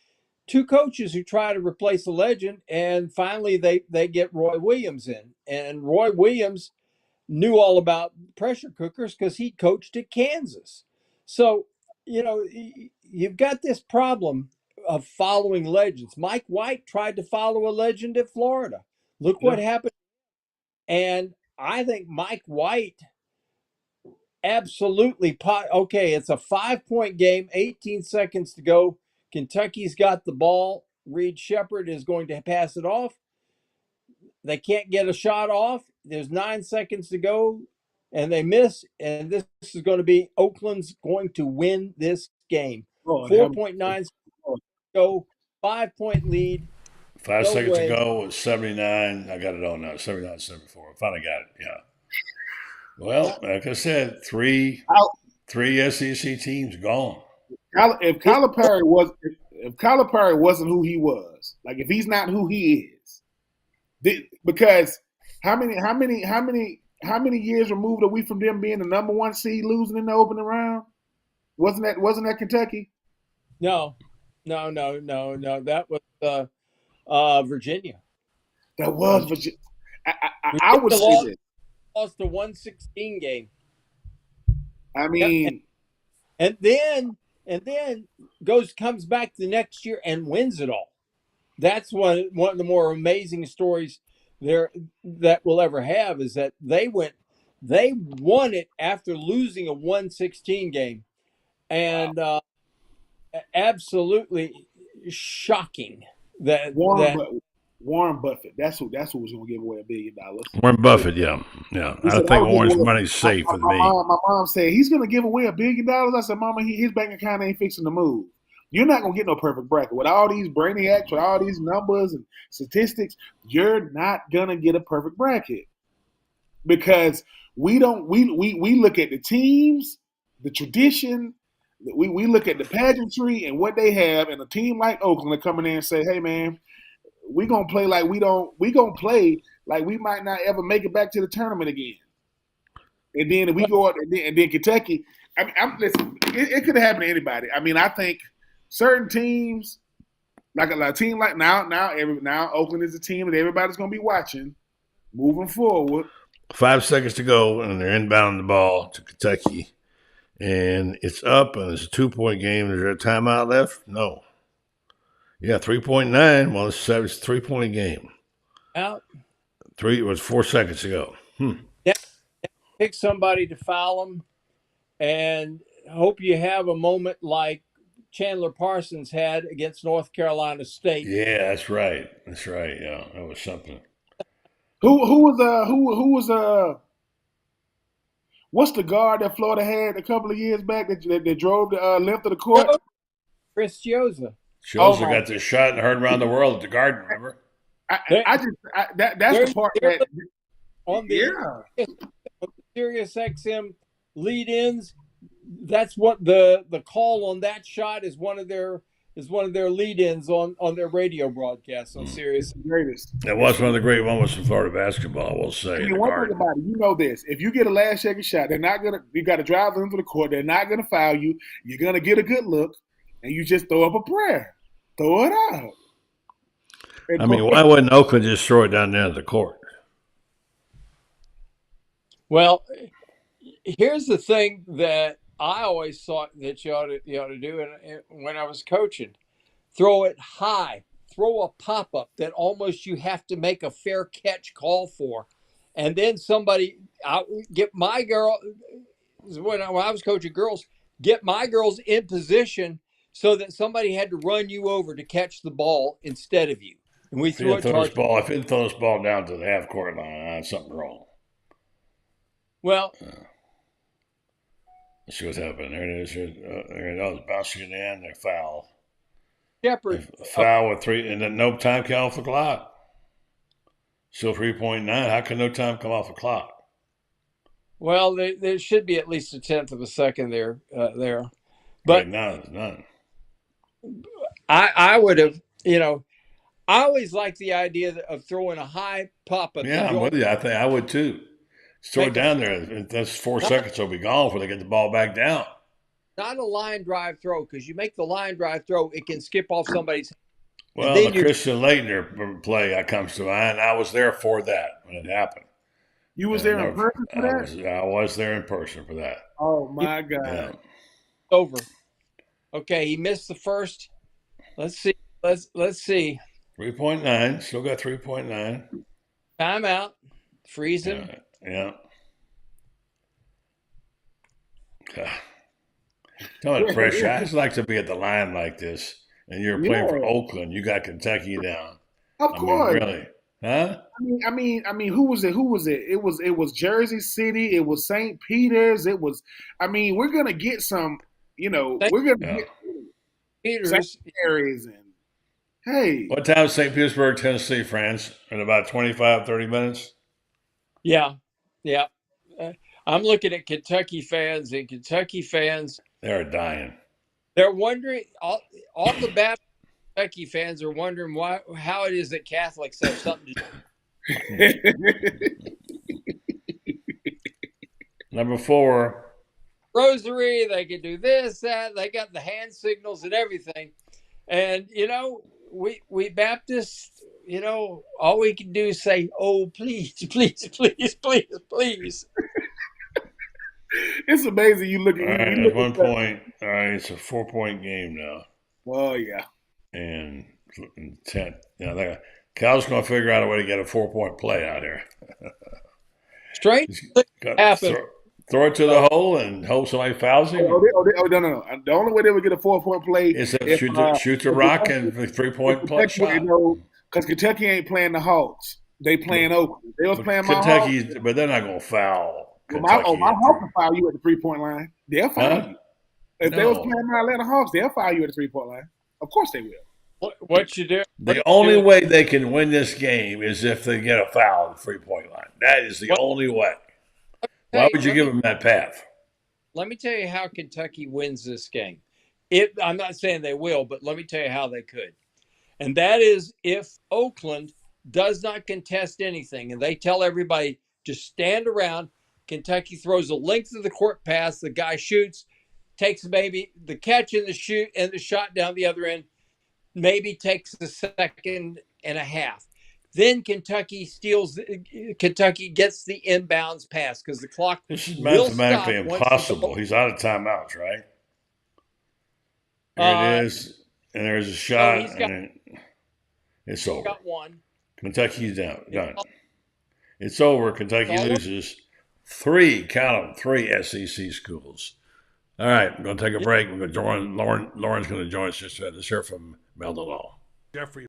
Two coaches who try to replace the legend, and finally they get Roy Williams in. And Roy Williams knew all about pressure cookers because he coached at Kansas. So, you've got this problem of following legends. Mike White tried to follow a legend at Florida. Look what happened. And I think Mike White absolutely okay, it's a 5-point game, 18 seconds to go. Kentucky's got the ball. Reed Shepherd is going to pass it off. They can't get a shot off. There's 9 seconds to go, and they miss. And this is going to be Oakland's going to win this game. 4.9 seconds to go, 5-point lead. 5 seconds to go. It's 79. I got it on now. 79, 74. I finally got it. Yeah. Well, like I said, three SEC teams gone. If Calipari wasn't who he was, like if he's not who he is, because how many years removed are we from them being the number 1 seed, losing in the opening round? Wasn't that Kentucky? No. That was Virginia. That was Virginia. I would say that. Lost the 116 game. I mean, and then comes back the next year and wins it all. That's one of the more amazing stories there that we'll ever have is that they won it after losing a 116 game, and absolutely shocking that Warren Buffett. That's who was going to give away $1 billion. Warren Buffett, yeah. I think Warren's money's safe with me. My mom said he's going to give away $1 billion. I said, Mama, his bank account ain't fixing to move. You're not going to get no perfect bracket with all these brainiacs, with all these numbers and statistics. You're not going to get a perfect bracket because we look at the teams, the tradition. We look at the pageantry and what they have, and a team like Oakland are coming in and say, "Hey, man, we're gonna play like we might not ever make it back to the tournament again." And then if we go out and then Kentucky, I mean, listen, it could have happened to anybody. I mean, I think certain teams, like a team like now Oakland is a team that everybody's gonna be watching moving forward. 5 seconds to go, and they're inbounding the ball to Kentucky, and it's up, and it's a 2-point game. Is there a timeout left? No. Yeah, 3.9. Well, it's a 3-point game. Out. It was 4 seconds to go. Pick somebody to foul them, and hope you have a moment like Chandler Parsons had against North Carolina State. Yeah, that's right. Yeah, that was something. What's the guard that Florida had a couple of years back that drove the length of the court? Chris Chioza. Chioza got this shot and heard around the world at the Garden, remember? That's the part that on the Sirius XM lead-ins. That's what the call on that shot is. One of their lead-ins on their radio broadcast on Sirius. Greatest. It was one of the great moments in Florida basketball, I will say. I mean, one thing about it, you know this: if you get a last-second shot, they're not gonna. You got to drive into the court. They're not gonna foul you. You're gonna get a good look, and you just throw up a prayer, throw it out. I mean, why wouldn't Oakland just throw it down there at the court? Well, here's the thing that I always thought that you ought to do, and when I was coaching, throw it high, throw a pop-up that almost you have to make a fair catch call for, and then somebody get my girl. When I was coaching girls, get my girls in position so that somebody had to run you over to catch the ball instead of you. And we threw If it throw this ball down to the half-court line, that's something wrong. Well, Let's see what's happening. There it is. There it is. Bouncing it in. They're foul. Shepard. Foul with 3, and then no time come off the clock. Still 3.9. How can no time come off the clock? Well, there should be at least a tenth of a second there. But right now, there's none. I would have, I always like the idea of throwing a high pop up. Yeah, I'm with you. I think I would too. Throw it down there. That's 4 seconds. Will be gone before they get the ball back down. Not a line drive throw, because you make the line drive throw, it can skip off somebody's. Well, the Christian Leitner play that comes to mind. I was there for that when it happened. You was there in person for that? I was there in person for that. Oh my God! Yeah. Over. Okay, he missed the first. Let's see. Let's see. 3.9. Still got 3.9. Timeout. Freezing. Yeah. Tell me, pressure. I just like to be at the line like this, and you're playing for Oakland. You got Kentucky down. Of course. Really? Huh? I mean, who was it? It was Jersey City. It was St. Peter's. It was. I mean, we're gonna get some. We're gonna get Peters areas and. Hey. What time is St. Petersburg, Tennessee, France? In about 25, 30 minutes? Yeah. I'm looking at Kentucky fans, and Kentucky fans. They're dying. They're wondering, all the Baptist Kentucky fans are wondering how it is that Catholics have something to do. Number 4. Rosary, they can do this, that. They got the hand signals and everything. And, we Baptists, all we can do is say, oh, please, please, please, please, please. It's amazing. You look at at 1 point. All right, it's a 4-point game now. Well, yeah. And 10. Cal's going to figure out a way to get a 4-point play out here. Straight happen. Throw it to the hole and hope somebody fouls him. No. The only way they would get a 4-point play is to shoot the rock and 3-point play shot. Because Kentucky ain't playing the Hawks. They playing Oakland. They was playing my Kentucky, Hawks. But they're not going to foul. My Hawks will foul you at the 3-point line. They'll foul you. If they was playing my Atlanta Hawks, they'll foul you at the 3-point line. Of course they will. What you do? The only way they can win this game is if they get a foul at the 3-point line. That is the only way. Why would you give them that path? Let me tell you how Kentucky wins this game. I'm not saying they will, but let me tell you how they could. And that is if Oakland does not contest anything and they tell everybody to stand around, Kentucky throws a length of the court pass, the guy shoots, takes maybe the catch and the shoot and the shot down the other end, maybe takes a second and a half. Then Kentucky gets the inbounds pass because the clock This is will mathematically stop impossible. He's out of timeouts, right? There it is. And there's a shot. It's over. Got one. Kentucky's down. Done. It's over. Kentucky loses 3 SEC schools. All right, we're going to take a break. We're going to join Lauren's going to join us just to hear from Meldon Law. Jeffrey,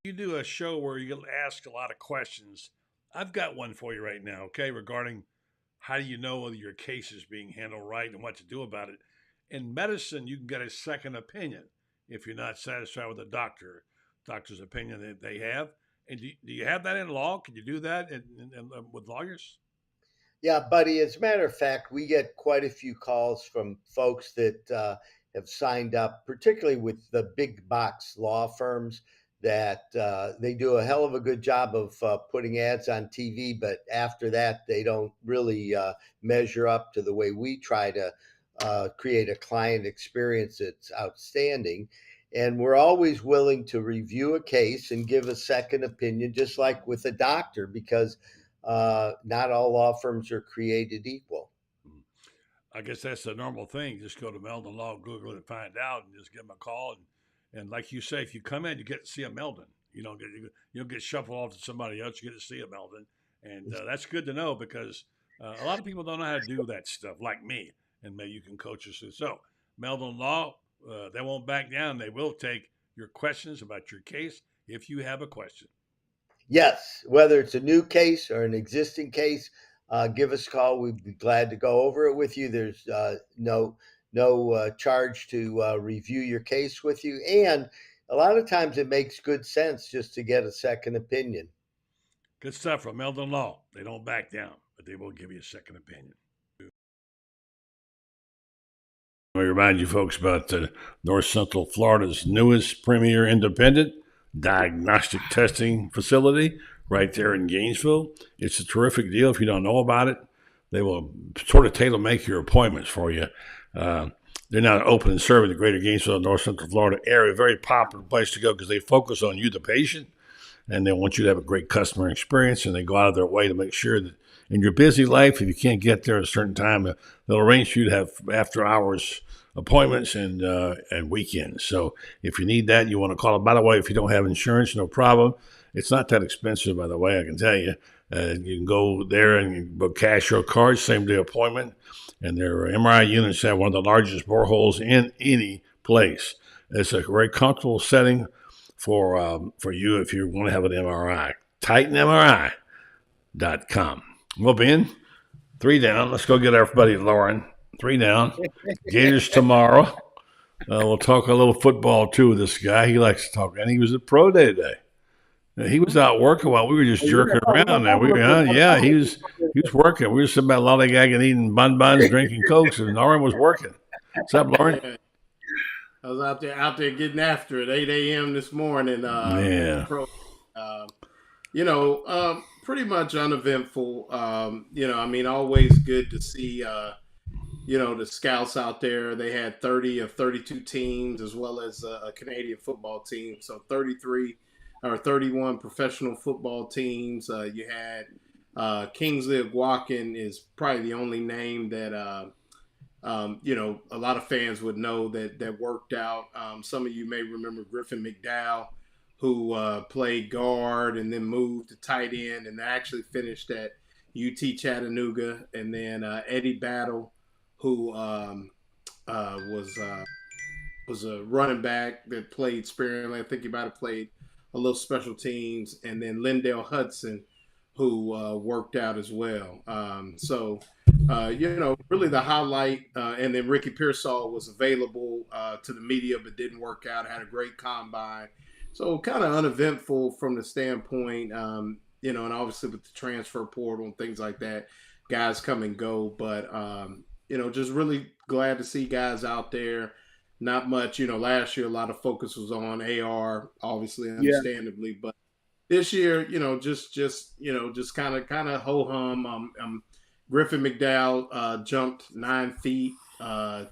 you do a show where you ask a lot of questions. I've got one for you right now, okay, regarding how do you know whether your case is being handled right and what to do about it. In medicine, you can get a second opinion if you're not satisfied with the doctor's opinion that they have. And do you have that in law? Can you do that with lawyers? Yeah, buddy. As a matter of fact, we get quite a few calls from folks that have signed up, particularly with the big box law firms that they do a hell of a good job of putting ads on TV. But after that, they don't really measure up to the way we try to create a client experience that's outstanding. And we're always willing to review a case and give a second opinion, just like with a doctor, because not all law firms are created equal. I guess that's the normal thing. Just go to Meldon Law, Google it, and find out, and just give them a call. And like you say, if you come in, you get to see a Meldon. You don't get shuffled off to somebody else. You get to see a Meldon, and that's good to know because a lot of people don't know how to do that stuff, like me. And maybe you can coach us through. So Meldon Law, they won't back down. They will take your questions about your case if you have a question. Yes, whether it's a new case or an existing case, give us a call. We'd be glad to go over it with you. There's no charge to review your case with you. And a lot of times it makes good sense just to get a second opinion. Good stuff from Meldon Law. They don't back down, but they will give you a second opinion. Let me remind you folks about North Central Florida's newest premier independent diagnostic testing facility right there in Gainesville. It's a terrific deal. If you don't know about it, they will sort of tailor make your appointments for you. They're now open and serving the greater Gainesville, North Central Florida area. Very popular place to go because they focus on you, the patient, and they want you to have a great customer experience, and they go out of their way to make sure that in your busy life, if you can't get there at a certain time, they'll arrange for you to have after-hours appointments and weekends. So if you need that, you want to call them. By the way, if you don't have insurance, no problem. It's not that expensive, by the way, I can tell you. You can go there and you book cash or card, same-day appointment, and their MRI units have one of the largest boreholes in any place. It's a very comfortable setting for you if you want to have an MRI. TitanMRI.com. Well, Ben, 3 down. Let's go get our buddy Loren. 3 down. Gators tomorrow. We'll talk a little football, too, with this guy. He likes to talk. And he was at Pro Day today. He was out working while we were just jerking around there. He was working. We were sitting about lollygagging, eating bonbons, drinking Cokes, and Loren was working. What's up, Loren? I was out there getting after it, 8 a.m. this morning. Pretty much uneventful. Always good to see, the scouts out there. They had 30 of 32 teams as well as a Canadian football team. So 31 professional football teams. You had Kingsley Aguakin is probably the only name that, a lot of fans would know that worked out. Some of you may remember Griffin McDowell, who played guard and then moved to tight end and actually finished at UT Chattanooga. And then Eddie Battle, who was a running back that played sparingly. I think he might have played a little special teams. And then Lindell Hudson, who worked out as well. Really the highlight. And then Ricky Pearsall was available to the media but didn't work out, had a great combine. So kind of uneventful from the standpoint, and obviously with the transfer portal and things like that, guys come and go. But, just really glad to see guys out there. Not much, last year a lot of focus was on AR, obviously, understandably. Yeah. But this year, just kind of ho-hum. Griffin McDowell jumped 9 feet,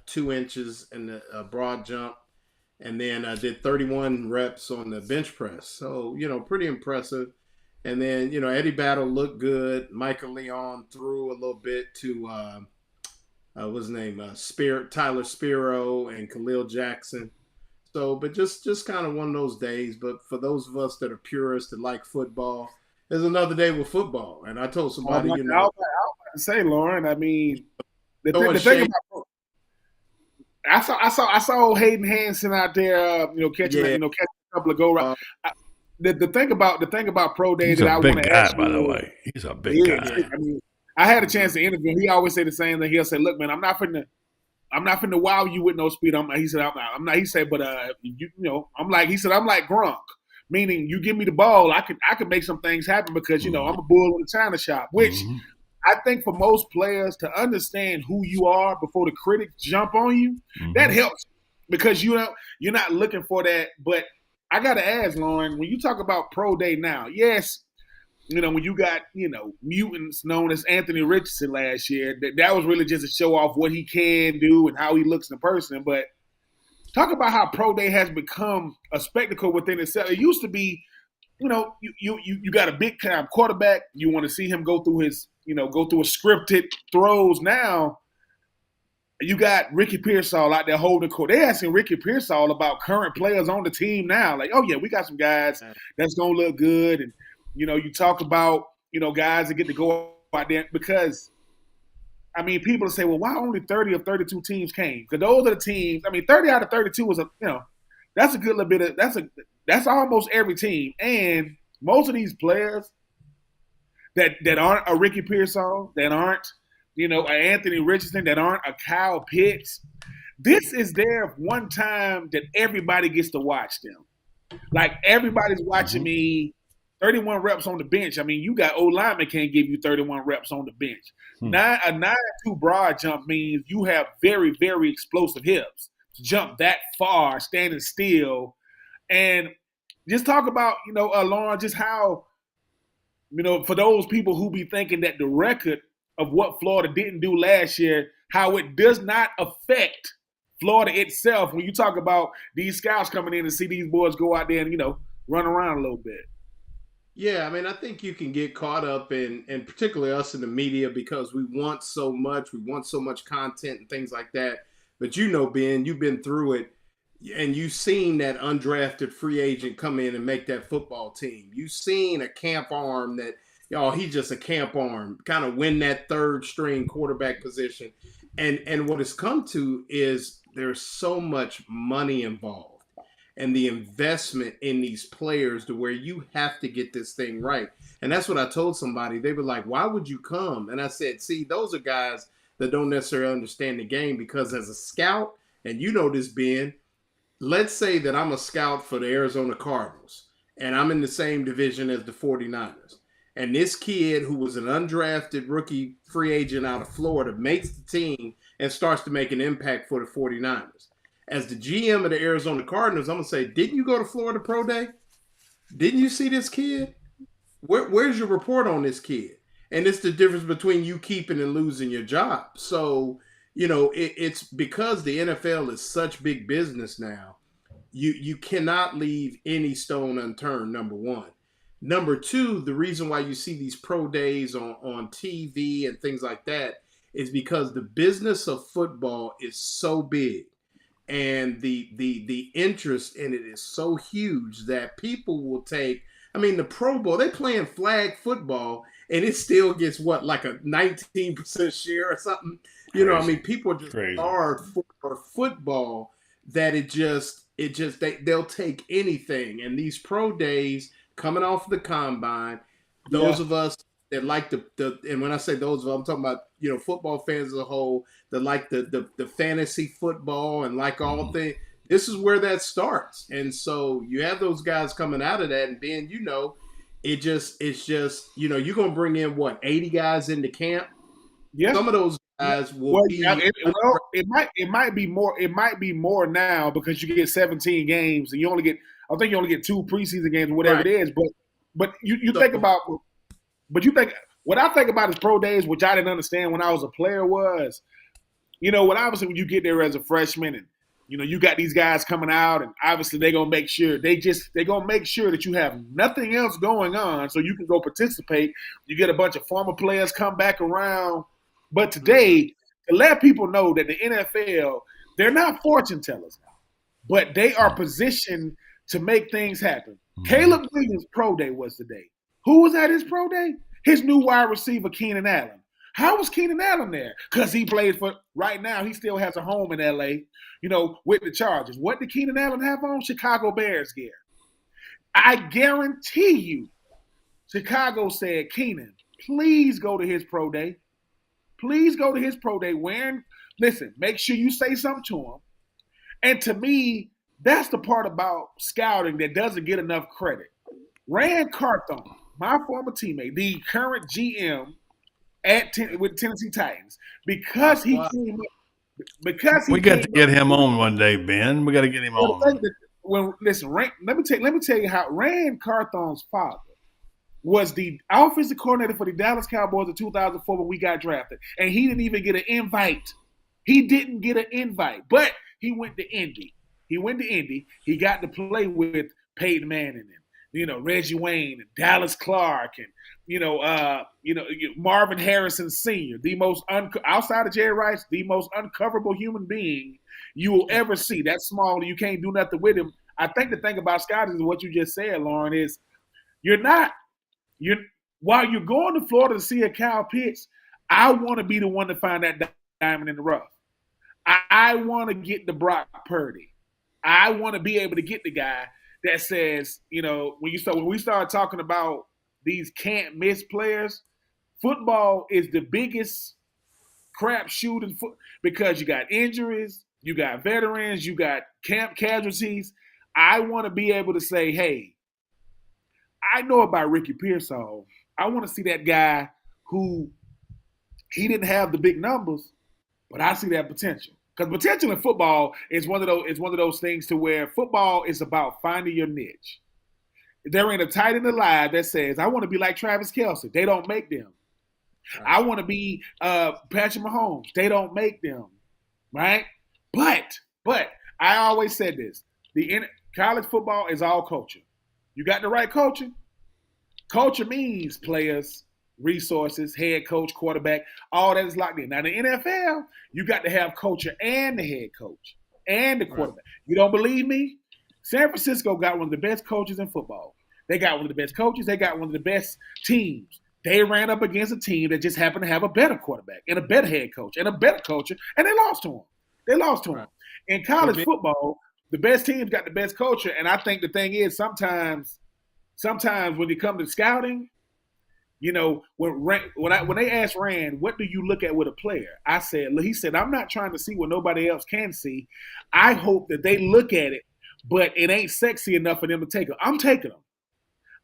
2 inches in the broad jump. And then I did 31 reps on the bench press. So, pretty impressive. And then, Eddie Battle looked good. Michael Leon threw a little bit to, what's his name? Tyler Spiro and Khalil Jackson. So, but just kind of one of those days. But for those of us that are purists that like football, there's another day with football. And I told somebody, I was about to say, Loren, I mean, the thing about I saw Hayden Hansen out there, catching a couple of go routes. The thing about Pro Day that I want to ask you, by the way, he's a big guy. I mean, I had a chance to interview him. He always say the same thing. He'll say, "Look, man, I'm not finna wow you with no speed." He said, "I'm not." He said, "But I'm like Gronk, meaning you give me the ball, I could make some things happen because I'm a bull in the china shop." Which I think for most players to understand who you are before the critics jump on you, that helps because you're not looking for that. But I gotta ask, Loren, when you talk about Pro Day now, yes, when you got mutants known as Anthony Richardson last year, that was really just to show off what he can do and how he looks in person. But talk about how Pro Day has become a spectacle within itself. It used to be, you got a big time quarterback, you want to see him go through his scripted throws. Now you got Ricky Pearsall out there holding court. They're asking Ricky Pearsall about current players on the team now. Like, oh yeah, we got some guys that's gonna look good, and you talk about guys that get to go out there because people say, well, why only 30 of 32 teams came? Because those are the teams. 30 out of 32 was that's a good little bit of that's almost every team, and most of these players, that aren't a Ricky Pearsall, that aren't, an Anthony Richardson, that aren't a Kyle Pitts. This is their one time that everybody gets to watch them. Like, everybody's watching me 31 reps on the bench. I mean, you got O-lineman can't give you 31 reps on the bench. A 9-2 broad jump means you have very, very explosive hips to jump that far, standing still. And just talk about, Loren, just how, for those people who be thinking that the record of what Florida didn't do last year, how it does not affect Florida itself when you talk about these scouts coming in and see these boys go out there and, run around a little bit. Yeah, I mean, I think you can get caught up in, and particularly us in the media, because we want so much content and things like that. But Ben, you've been through it, and you've seen that undrafted free agent come in and make that football team. You've seen a camp arm that, he's just a camp arm, kind of win that third string quarterback position. And what it's come to is there's so much money involved. And the investment in these players to where you have to get this thing right. And that's what I told somebody. They were like, why would you come? And I said, see, those are guys that don't necessarily understand the game, because as a scout, and this, Ben, let's say that I'm a scout for the Arizona Cardinals and I'm in the same division as the 49ers. And this kid who was an undrafted rookie free agent out of Florida makes the team and starts to make an impact for the 49ers. As the GM of the Arizona Cardinals, I'm going to say, didn't you go to Florida Pro Day? Didn't you see this kid? Where's your report on this kid? And it's the difference between you keeping and losing your job. So, it's because the NFL is such big business now. You cannot leave any stone unturned, number one. Number two, the reason why you see these pro days on TV and things like that is because the business of football is so big. And the interest in it is so huge that people will take, the Pro Bowl, they're playing flag football and it still gets like a 19% share or something. People are just hard for football that they'll take anything. And these pro days coming off the combine, those of us that like and when I say those of us, I'm talking about, football fans as a whole, that like the fantasy football and like all things. This is where that starts. And so you have those guys coming out of that, and then, it's just, you're going to bring in 80 guys into camp. Yeah. Some of those guys will be. It might be more now because you get 17 games and I think you only get 2 preseason games or whatever it is. But you think about, what I think about is pro days, which I didn't understand when I was a player, was, obviously when you get there as a freshman and, you got these guys coming out, and obviously they're going to make sure that you have nothing else going on so you can go participate. You get a bunch of former players come back around. But today, to let people know that the NFL, they're not fortune tellers now, but they are positioned to make things happen. Caleb Williams' pro day was today. Who was at his pro day? His new wide receiver, Keenan Allen. How was Keenan Allen there? Because he played right now, he still has a home in L.A., with the Chargers. What did Keenan Allen have on? Chicago Bears gear. I guarantee you, Chicago said, Keenan, please go to his pro day. Please go to his pro day listen, make sure you say something to him. And to me, that's the part about scouting that doesn't get enough credit. Rand Carthon, my former teammate, the current GM with Tennessee Titans, because he came up. We got to get him on one day, Ben. We got to get him on. Let me tell you how Rand Carthon's father was the offensive coordinator for the Dallas Cowboys in 2004 when we got drafted, and he didn't even get an invite. But he went to Indy. He got to play with Peyton Manning and Reggie Wayne and Dallas Clark and Marvin Harrison Sr., the most outside of Jerry Rice, the most uncoverable human being you will ever see. That small, you can't do nothing with him. I think the thing about scouting is what you just said, Loren, is while you're going to Florida to see a Kyle Pitts, I want to be the one to find that diamond in the rough. I want to get the Brock Purdy. I want to be able to get the guy that says, when we start talking about these can't miss players. Football is the biggest crapshoot in foot because you got injuries, you got veterans, you got camp casualties. I want to be able to say, hey, I know about Ricky Pearsall. I want to see that guy who he didn't have the big numbers, but I see that potential. Because potential in football is one of those things to where football is about finding your niche. There ain't a tight end alive that says, I want to be like Travis Kelce. They don't make them. Right. I want to be Patrick Mahomes. They don't make them. Right? But I always said this. College football is all culture. You got the right coaching. Culture means players, resources, head coach, quarterback, all that is locked in. Now, in the NFL, you got to have culture and the head coach and the quarterback. Right. You don't believe me? San Francisco got one of the best coaches in football. They got one of the best coaches. They got one of the best teams. They ran up against a team that just happened to have a better quarterback and a better head coach and a better coach, and they lost to him. Right. In college football, the best teams got the best culture, and I think the thing is sometimes when you come to scouting, you know, when they asked Rand, what do you look at with a player? He said, I'm not trying to see what nobody else can see. I hope that they look at it, but it ain't sexy enough for them to take them. I'm taking them.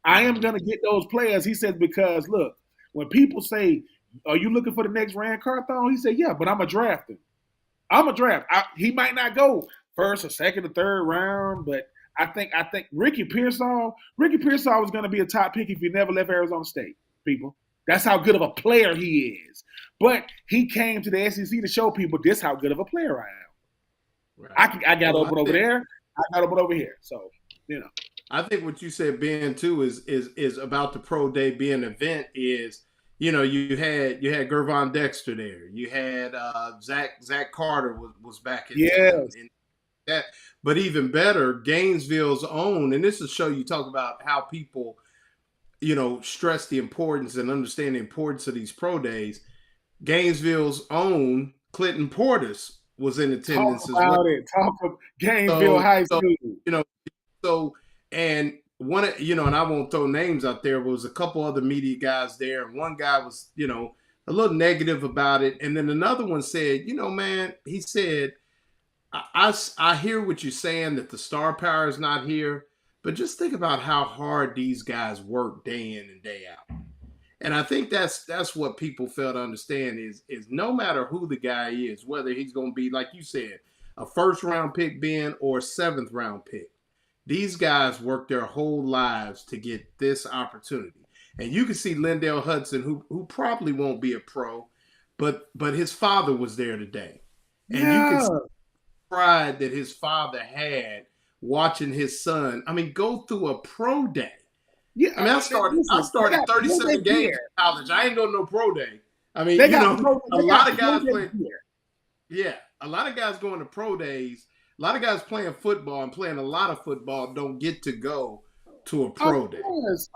I am going to get those players, he said, because, look, when people say, are you looking for the next Rand Carthon? He said, yeah, but I'm a draft him. He might not go first or second or third round, but I think Ricky Pearsall was going to be a top pick if he never left Arizona State, people. That's how good of a player he is. But he came to the SEC to show people this how good of a player I am. Right. I got open over there. I got open over here. So, you know. I think what you said, Ben, too, is about the pro day being an event is, you know, you had Gervon Dexter there. You had Zach Carter was back in that. But even better, Gainesville's own, and this is a show you talk about how people, you know, stress the importance and understand the importance of these pro days. Gainesville's own Clinton Portis was in attendance as well. Talk about Gainesville High School. And one, you know, and I won't throw names out there, but was a couple other media guys there. And one guy was, you know, a little negative about it. And then another one said, you know, man, he said, I hear what you're saying that the star power is not here, but just think about how hard these guys work day in and day out. And I think that's what people fail to understand is no matter who the guy is, whether he's going to be, like you said, a first round pick, Ben, or a 7th round pick. These guys work their whole lives to get this opportunity. And you can see Lindell Hudson, who probably won't be a pro, but his father was there today. And you can see the pride that his father had watching his son, go through a pro day. Yeah, I started 37 games in college. I ain't go to no pro day. A lot of guys play. Yeah, a lot of guys going to pro days. A lot of guys playing football and playing a lot of football don't get to go to a pro day. Of course.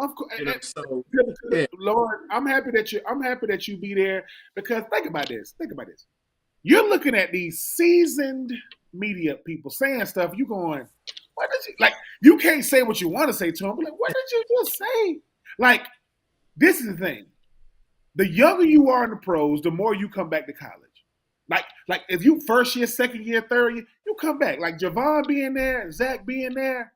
Lord, I'm happy that you be there because think about this. You're looking at these seasoned media people saying stuff. You going, what did you like? You can't say what you want to say to them. But like, what did you just say? Like, this is the thing. The younger you are in the pros, the more you come back to college. Like if you first year, second year, third year, you come back. Like Javon being there, Zach being there,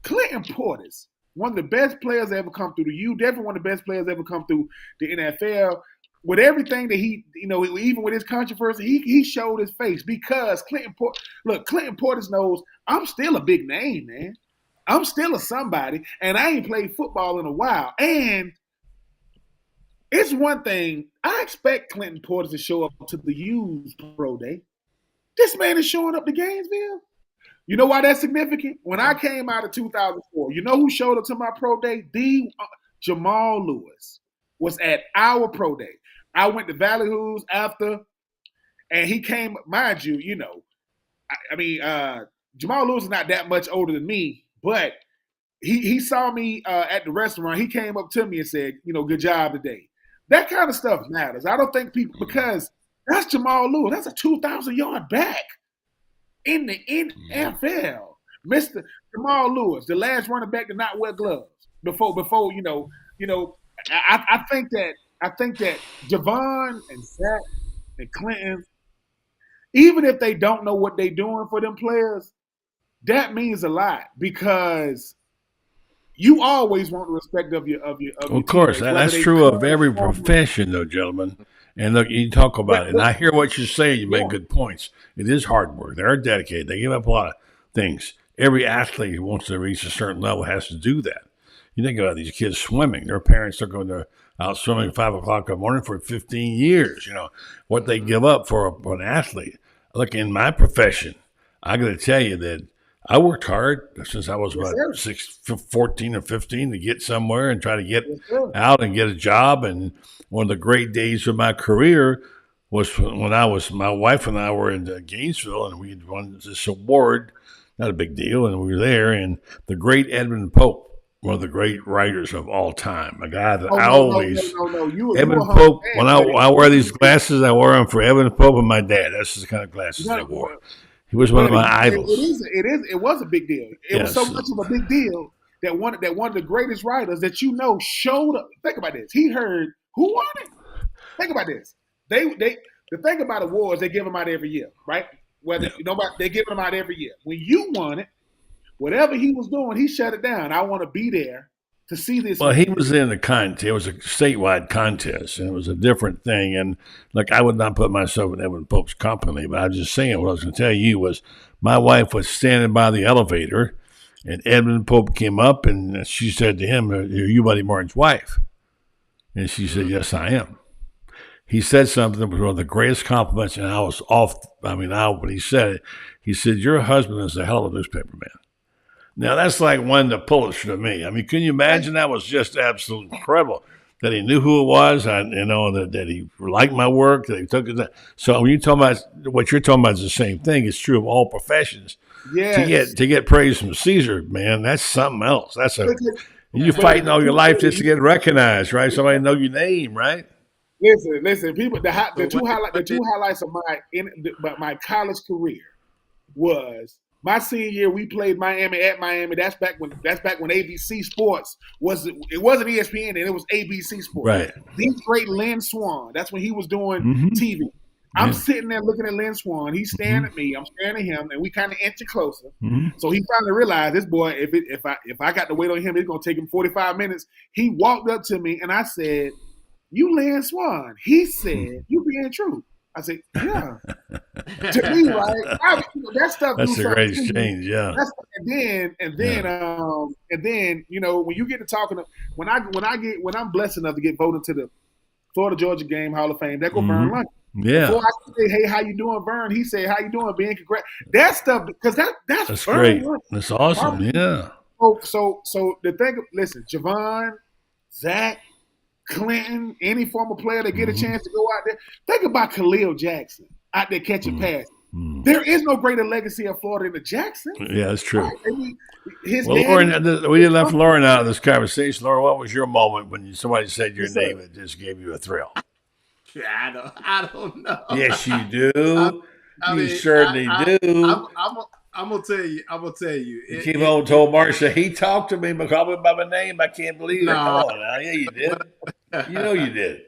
Clinton Portis, one of the best players that ever come through the U, definitely one of the best players ever come through the NFL. With everything that he, even with his controversy, he showed his face because Clinton Portis knows I'm still a big name, man. I'm still a somebody, and I ain't played football in a while. And it's one thing, I expect Clinton Portis to show up to the U's pro day. This man is showing up to Gainesville. You know why that's significant? When I came out of 2004, you know who showed up to my pro day? Jamal Lewis was at our pro day. I went to Valley Hooves after, and he came, mind you, Jamal Lewis is not that much older than me, but he saw me at the restaurant. He came up to me and said, good job today. That kind of stuff matters. I don't think people, because that's Jamal Lewis. That's a 2,000-yard back in the NFL. Mr. Jamal Lewis, the last running back to not wear gloves before I think that Javon and Zach and Clinton, even if they don't know what they're doing for them players, that means a lot because you always want the respect of your Of course, that's true of every profession, though, gentlemen. And look, you talk about it, and I hear what you're saying. You make good points. It is hard work. They are dedicated. They give up a lot of things. Every athlete who wants to reach a certain level has to do that. You think about these kids swimming. Their parents are going to out swimming at 5 o'clock in the morning for 15 years. What they give up for an athlete. Look, in my profession, I got to tell you that I worked hard since I was about 14 or 15 to get somewhere and try to get out and get a job. And one of the great days of my career was when my wife and I were in Gainesville, and we had won this award, not a big deal, and we were there. And the great Edmund Pope, one of the great writers of all time, a guy that Edmund Pope, when I wear these glasses, I wear them for Edmund Pope and my dad. That's the kind of glasses I wore. He was one of my idols. It was a big deal. It was so much of a big deal that one of the greatest writers that showed up. Think about this. He heard who won it. Think about this. The thing about awards, they give them out every year, right? They give them out every year. When you won it, whatever he was doing, he shut it down. I want to be there to see this. Well, he was in the contest. It was a statewide contest, and it was a different thing. And I would not put myself in Edmund Pope's company, but I was just saying what I was going to tell you was my wife was standing by the elevator, and Edmund Pope came up, and she said to him, "Are you Buddy Martin's wife?" And she said, "Yes, I am." He said something that was one of the greatest compliments, and I was off. When he said it, he said, "Your husband is a hell of a newspaper man." Now, that's like winning the Pulitzer to me. Can you imagine? That was just absolutely incredible that he knew who it was, that he liked my work, that he took it. So when you talk about what you're talking about is the same thing. It's true of all professions. Yes. To get praise from Caesar, man, that's something else. You're fighting all your life just to get recognized, right? Somebody know your name, right? Listen, people. The two highlights of my college career was my senior year. We played Miami at Miami. That's back when ABC Sports it wasn't ESPN and it was ABC Sports. Right. The great Lynn Swan. That's when he was doing TV. I'm sitting there looking at Lynn Swan. He's staring at me. I'm staring at him, and we kind of inching closer. So he finally realized this boy. If I got to wait on him, it's gonna take him 45 minutes. He walked up to me, and I said, "You Lynn Swan?" He said, "You being true." I said, "Yeah." To me, right? That stuff. That's a great exchange, yeah. And then when you get to talking, when I'm blessed enough to get voted to the Florida Georgia Game Hall of Fame, that go Vern Lundy. Yeah. Before I say, "Hey, how you doing, Vern?" He said, "How you doing, Ben? Congrats." That stuff, because that's great. Lundy. That's awesome. Yeah. So the thing. Listen, Javon, Zach, Clinton, any former player that get a chance to go out there. Think about Khalil Jackson out there catching passes. There is no greater legacy of Florida than the Jackson. Yeah, that's true. Right? Loren, we left Loren out of this conversation. Loren, what was your moment when somebody said your name and just gave you a thrill? I don't know. Yes, you do. You certainly do. I'm gonna tell you. You came home and told Marcia, he talked to me, but called me by my name. I can't believe it. Come on now. Yeah, you did. You did.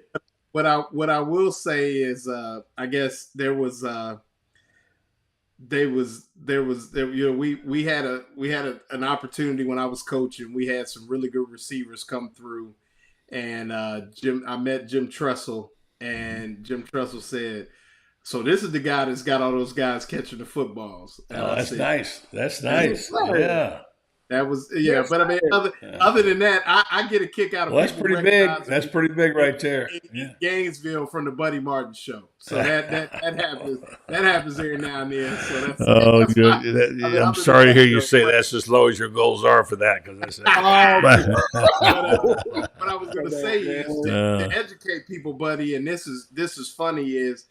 What I will say is, I guess we had an opportunity when I was coaching. We had some really good receivers come through, and I met Jim Tressel, and Jim Tressel said, "So this is the guy that's got all those guys catching the footballs." And that's nice. That's nice. Yeah. That was but I mean, other than that, I get a kick out of. Well, that's pretty big. That's pretty big right there. Gainesville from the Buddy Martin show. So that happens. That happens every now and then. So that's good. I'm sorry to hear you say that's as low as your goals are for that, because what I was going to say is to educate people, Buddy, and this is funny is.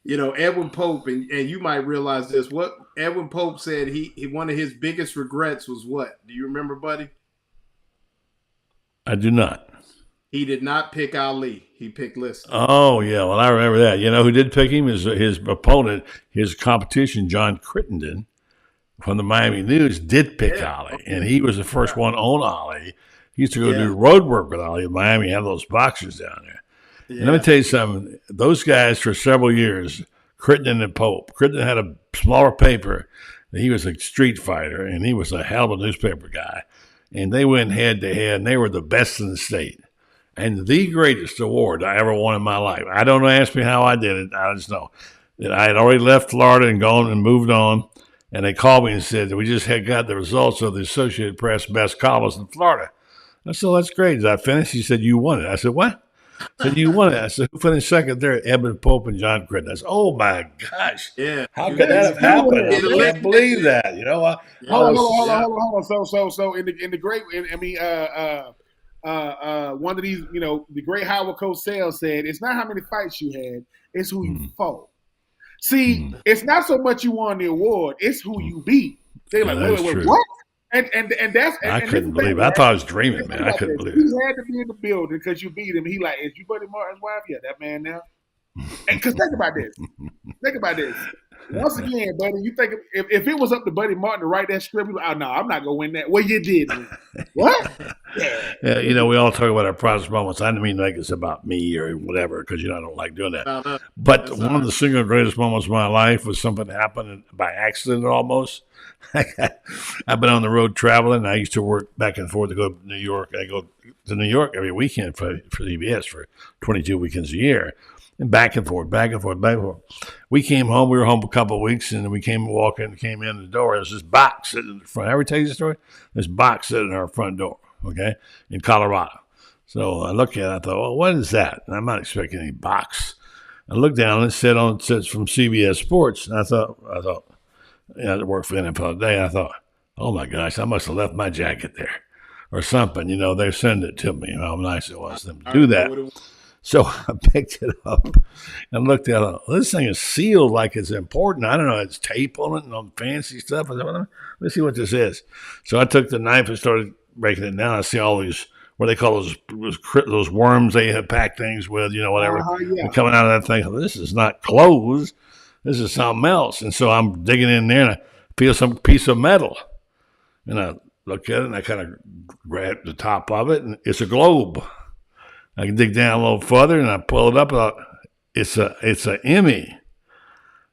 Edwin Pope, and you might realize this. What Edwin Pope said, he one of his biggest regrets was what? Do you remember, Buddy? I do not. He did not pick Ali. He picked Liston. Oh, yeah. Well, I remember that. You know who did pick him? His opponent, his competition, John Crittenden from the Miami News, did pick Ali, and he was the first one on Ali. He used to go do road work with Ollie in Miami, have those boxers down there. Yeah. And let me tell you something. Those guys for several years, Crittenden and Pope. Crittenden had a smaller paper. He was a street fighter, and he was a hell of a newspaper guy. And they went head to head, and they were the best in the state. And the greatest award I ever won in my life. I don't ask me how I did it. I just know that I had already left Florida and gone and moved on. And they called me and said that we just had got the results of the Associated Press best columnist in Florida. I said, that's great. Did I finish? He said, you won it. I said, what? I said, you won it. I said, who finished second there? Eben Pope and John Crittenden. I said, oh, my gosh. Yeah. How could that have happened? I can't believe that. You know, hold on. So in the great, one of these, you know, the great Howard Cosell said, it's not how many fights you had, it's who you fought. See, it's not so much you won the award, it's who you beat. They're like, wait, what? And that's I couldn't believe it. I thought I was dreaming, man. I couldn't believe it. He had to be in the building because you beat him. He like, is you Buddy Martin's wife? Yeah, that man now. And because think about this. Once again, buddy, you think if it was up to Buddy Martin to write that script, you'd be like, oh no, I'm not gonna win that. Well, you did. What? Yeah, you know, we all talk about our proudest moments. I didn't mean like it's about me or whatever, because you know I don't like doing that. No. But one of the single greatest moments of my life was something that happened by accident almost. I've been on the road traveling. I used to work back and forth to go to New York. I go to New York every weekend for CBS for 22 weekends a year. And back and forth. We came home. We were home for a couple of weeks, and then we came in the door. There's this box sitting in the front. I ever tell you the story? This box sitting in our front door, okay, in Colorado. So I looked at it. I thought, well, what is that? And I'm not expecting any box. I looked down, and it said from CBS Sports. And I thought, I worked for NFL today. I thought, oh, my gosh, I must have left my jacket there or something. You know, they send it to me. How nice it was them to do that. So I picked it up and looked at it. This thing is sealed like it's important. I don't know. It's tape on it and all fancy stuff. I thought, let's see what this is. So I took the knife and started breaking it down. I see all these, what they call those worms they have packed things with, you know, whatever. Coming out of that thing. This is not clothes. This is something else. And so I'm digging in there and I feel some piece of metal. And I look at it and I kind of grab the top of it and it's a globe. I can dig down a little further, and I pull it up. It's a Emmy.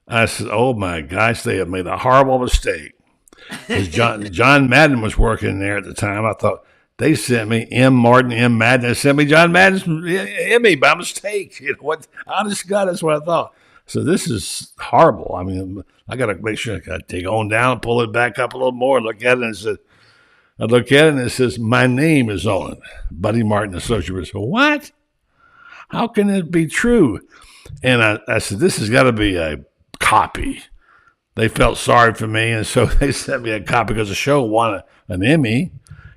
I said, "Oh my gosh, they have made a horrible mistake." Because John Madden was working there at the time. I thought they sent me M. Madden. They sent me John Madden's Emmy by mistake. You know what? Honest to God, that's what I thought. So this is horrible. I mean, I got to make sure I dig on down, pull it back up a little more, look at it, and said. I look at it and it says, my name is on it. Buddy Martin Associates. What? How can it be true? And I said, this has got to be a copy. They felt sorry for me, and so they sent me a copy because the show won an Emmy,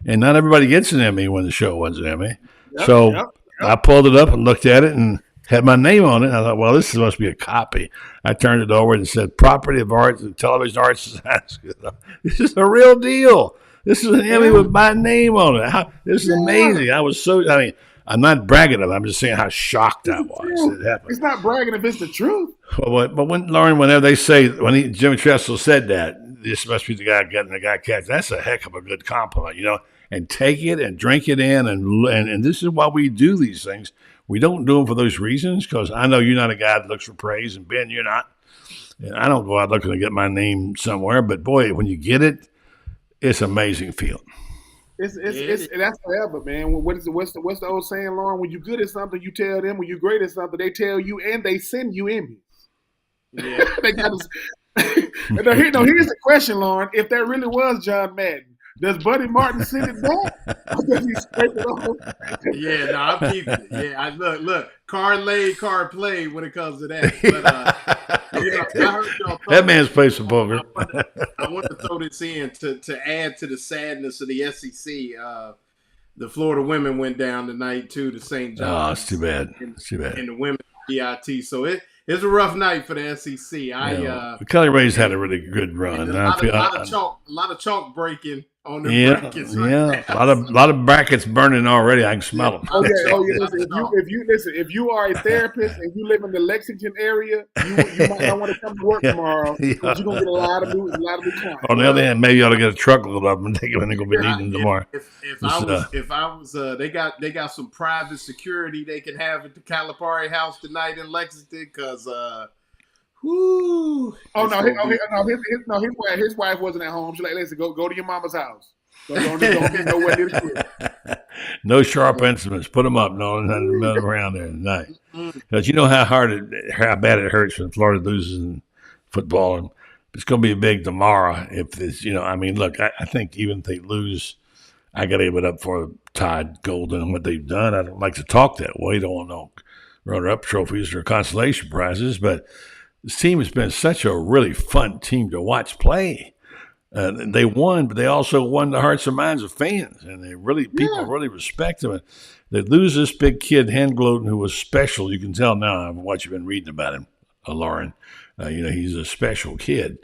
and not everybody gets an Emmy when the show wins an Emmy. Yep. I pulled it up and looked at it and had my name on it. I thought, well, this must be a copy. I turned it over and it said, Property of Arts and Television Arts Society. This is a real deal. This is an Emmy with my name on it. This is amazing. I'm not bragging about it. I'm just saying how shocked I was. It happened. It's not bragging if it's the truth. But whenever they say, Jimmy Tressel said that, this must be the guy getting the guy catch, that's a heck of a good compliment, you know, and take it and drink it in. And this is why we do these things. We don't do them for those reasons, because I know you're not a guy that looks for praise, and Ben, you're not. And I don't go out looking to get my name somewhere, but boy, when you get it, it's an amazing feeling. It's that's forever, man. What's the old saying, Lauren? When you're good at something, you tell them. When you're great at something, they tell you, and they send you Emmys. Yeah. Here's the question, Lauren. If that really was John Madden, does Buddy Martin send it back? I'm keeping it. Yeah, look. Card laid, card played when it comes to that. But, I heard y'all that man's played some poker. I want to throw this in to add to the sadness of the SEC. The Florida women went down tonight too to St. John's. Oh, it's too bad. It's too bad. And the women PIT. So it's a rough night for the SEC. Kelly Ray's had a really good run. A lot of chalk breaking on the Yeah, brackets. yeah. A lot of brackets burning already. I can smell them. Oh yeah. Listen, if you are a therapist and you live in the Lexington area, you might not want to come to work tomorrow because you're gonna get a lot of new clients. On the other hand, maybe you ought to get a truckload of them and take them and they're gonna be needing them tomorrow. If I was, they got some private security they can have at the Calipari House tonight in Lexington because. Whoo. His wife wasn't at home. She's like, listen, go to your mama's house. Don't get nowhere near the kid. No sharp instruments. Put them up. No, in the middle around there at night. Because you know how bad it hurts when Florida loses in football. And it's going to be big tomorrow. If it's, look, I think even if they lose, I got to give it up for Todd Golden and what they've done. I don't like to talk that way. Don't want no runner-up trophies or consolation prizes, but this team has been such a really fun team to watch play. They won, but they also won the hearts and minds of fans, and people really respect them. And they lose this big kid, Handgloden, who was special. You can tell now what you've been reading about him, Loren. He's a special kid,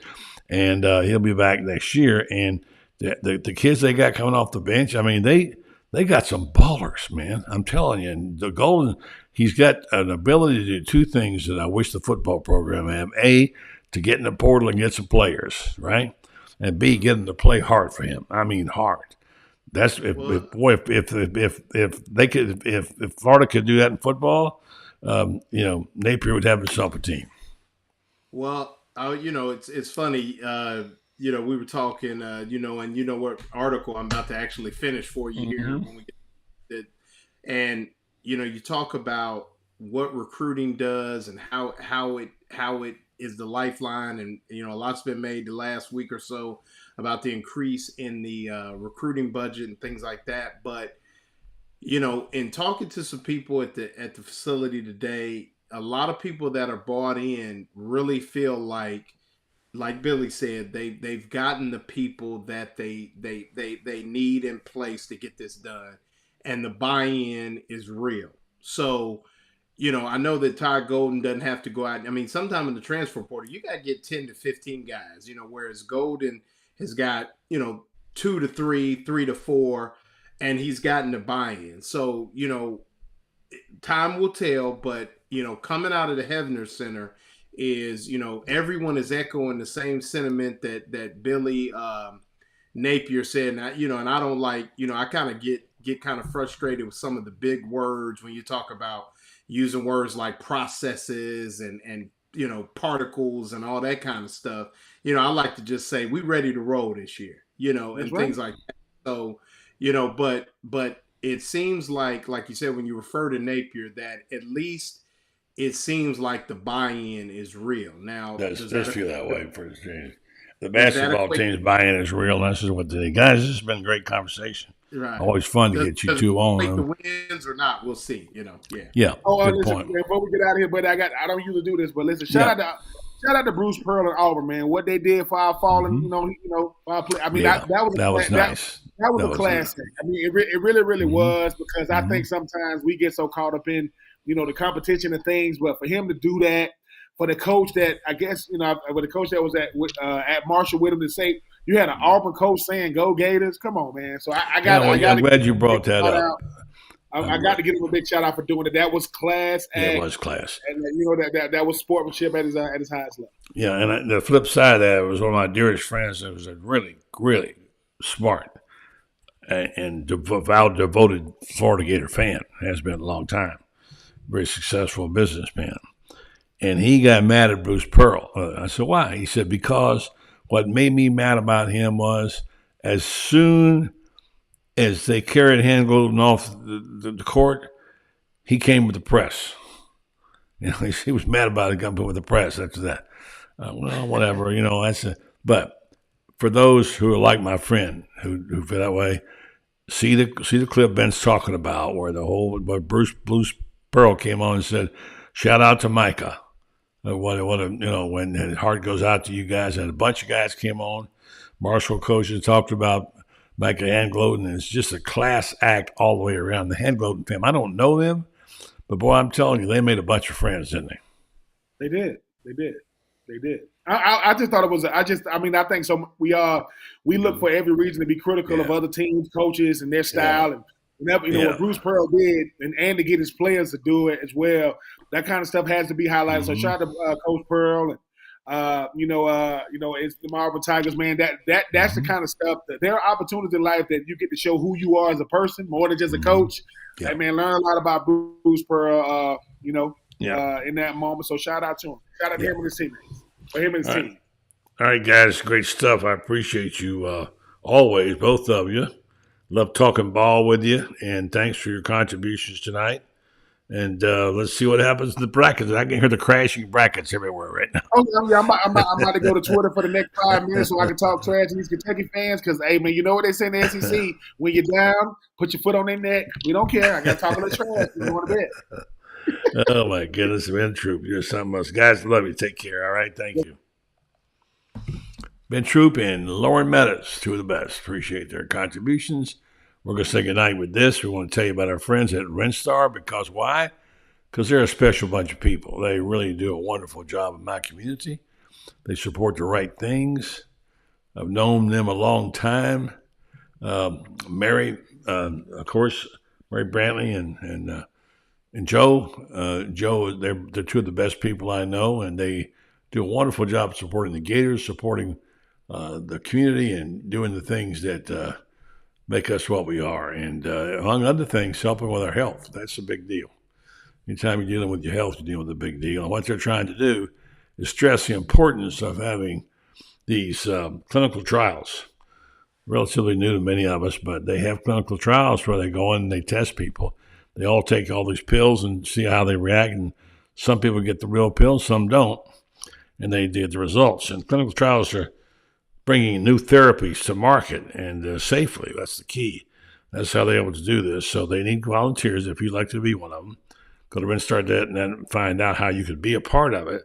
and he'll be back next year. And the kids they got coming off the bench, they got some ballers, man. I'm telling you. And the Golden, he's got an ability to do two things that I wish the football program had. A, to get in the portal and get some players, right? And B, get them to play hard for him. I mean, hard. That's if Florida could do that in football, Napier would have himself a team. Well, it's funny. We were talking, and what article I'm about to actually finish for you here when we get it. And, you talk about what recruiting does and how it is the lifeline. And, a lot's been made the last week or so about the increase in the recruiting budget and things like that. But, in talking to some people at the facility today, a lot of people that are bought in really feel like Billy said, they've gotten the people that they need in place to get this done, and the buy-in is real. So, I know that Todd Golden doesn't have to go out. Sometime in the transfer portal, you got to get 10 to 15 guys, whereas Golden has got, 2 to 3, 3 to 4, and he's gotten the buy-in. So, time will tell, but, coming out of the Hefner Center is, everyone is echoing the same sentiment that Billy Napier said. And and I don't like, I kind of get kind of frustrated with some of the big words when you talk about using words like processes and particles and all that kind of stuff. I like to just say we ready to roll this year, and things like that. So, but it seems like you said, when you refer to Napier, that at least it seems like the buy-in is real. Now, does feel that way for the team. The basketball team's buy-in is real. And this is what guys. This has been a great conversation. Right. Always fun to get you two on. Make the wins or not, we'll see. Yeah. Oh, listen, man, before we get out of here, buddy, I don't usually do this, but listen, shout out to Bruce Pearl and Auburn, man. What they did for our fallen, that was nice. That was a classic. Nice. It really was, because I think sometimes we get so caught up in the competition and things, but for him to do that, for the coach that I guess with the coach that was at Marshall with him to say you had an Auburn coach saying "Go Gators," come on, man. So I'm glad you brought that up. I got to give him a big shout out for doing it. That was class. It was class, and that was sportsmanship at his highest level. Yeah, and the flip side of that was one of my dearest friends that was a really, really smart and devoted Florida Gator fan. Has been a long time. Very successful businessman. And he got mad at Bruce Pearl. I said, why? He said, because what made me mad about him was as soon as they carried Handgloden off the court, he came with the press. He was mad about it coming with the press after that. Well, whatever, but for those who are like my friend who feel that way, see the clip Ben's talking about where Bruce Pearl came on and said, shout out to Micah. When his heart goes out to you guys, and a bunch of guys came on. Marshall coaches talked about Micah Handgloden, and it's just a class act all the way around. The Handgloden family, I don't know them, but boy, I'm telling you, they made a bunch of friends, didn't they? They did. They did. I just thought it was. I think so. We look for every reason to be critical of other teams, coaches, and their style, and whenever what Bruce Pearl did, and to get his players to do it as well. That kind of stuff has to be highlighted. So shout out to Coach Pearl, and it's the Marlboro Tigers, man. That's the kind of stuff that there are opportunities in life that you get to show who you are as a person more than just a coach. Yeah. Hey, man, learn a lot about Bruce Pearl. In that moment. So shout out to him. Shout out to him and his teammates. For him and his team. All right, guys, great stuff. I appreciate you always, both of you. Love talking ball with you, and thanks for your contributions tonight. And let's see what happens to the brackets. I can hear the crashing brackets everywhere right now. Oh, yeah, I'm about to go to Twitter for the next 5 minutes so I can talk trash to these Kentucky fans because, hey, man, you know what they say in the SEC? When you're down, put your foot on their neck. We don't care. I got to talk a little trash. You want to bet. Oh, my goodness, Ben Troupe, you're something else. Guys, love you. Take care, all right? Thank you. Ben Troupe and Loren Meadows, two of the best. Appreciate their contributions. We're going to say goodnight with this. We want to tell you about our friends at Rentstar because why? Because they're a special bunch of people. They really do a wonderful job in my community. They support the right things. I've known them a long time. Mary, of course, Mary Brantley and Joe. Joe, they're two of the best people I know, and they do a wonderful job supporting the Gators, supporting the community, and doing the things that make us what we are. And among other things, helping with our health. That's a big deal. Anytime you're dealing with your health, you're dealing with a big deal. And what they're trying to do is stress the importance of having these clinical trials. Relatively new to many of us, but they have clinical trials where they go in and they test people. They all take all these pills and see how they react. And some people get the real pill, some don't. And they get the results. And clinical trials are bringing new therapies to market and safely. That's the key. That's how they're able to do this. So they need volunteers. If you'd like to be one of them, go to Rentstar.net and then find out how you could be a part of it.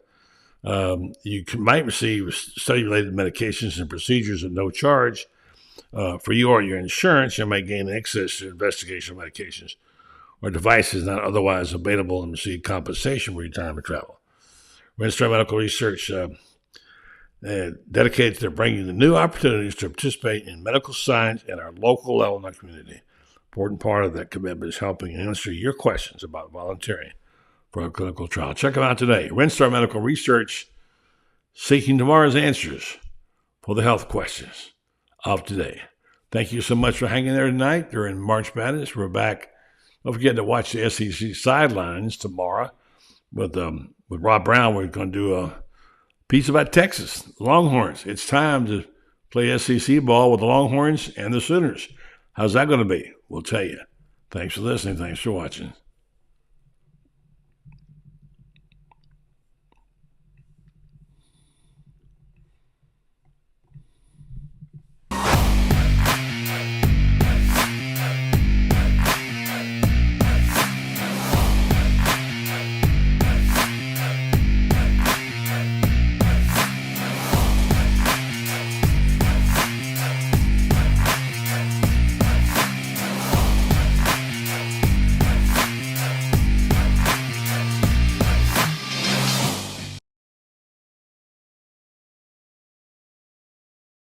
Might receive study-related medications and procedures at no charge for you or your insurance. You might gain access to investigational medications or devices not otherwise available and receive compensation for your time of travel. Rentstar Medical Research dedicated to bringing the new opportunities to participate in medical science at our local level in our community. Important part of that commitment is helping answer your questions about volunteering for a clinical trial. Check them out today. Rentstar Medical Research, seeking tomorrow's answers for the health questions of today. Thank you so much for hanging there tonight during March Madness. We're back. Don't forget to watch the SEC sidelines tomorrow with Rob Brown. We're going to do a piece about Texas Longhorns. It's time to play SEC ball with the Longhorns and the Sooners. How's that going to be? We'll tell you. Thanks for listening. Thanks for watching.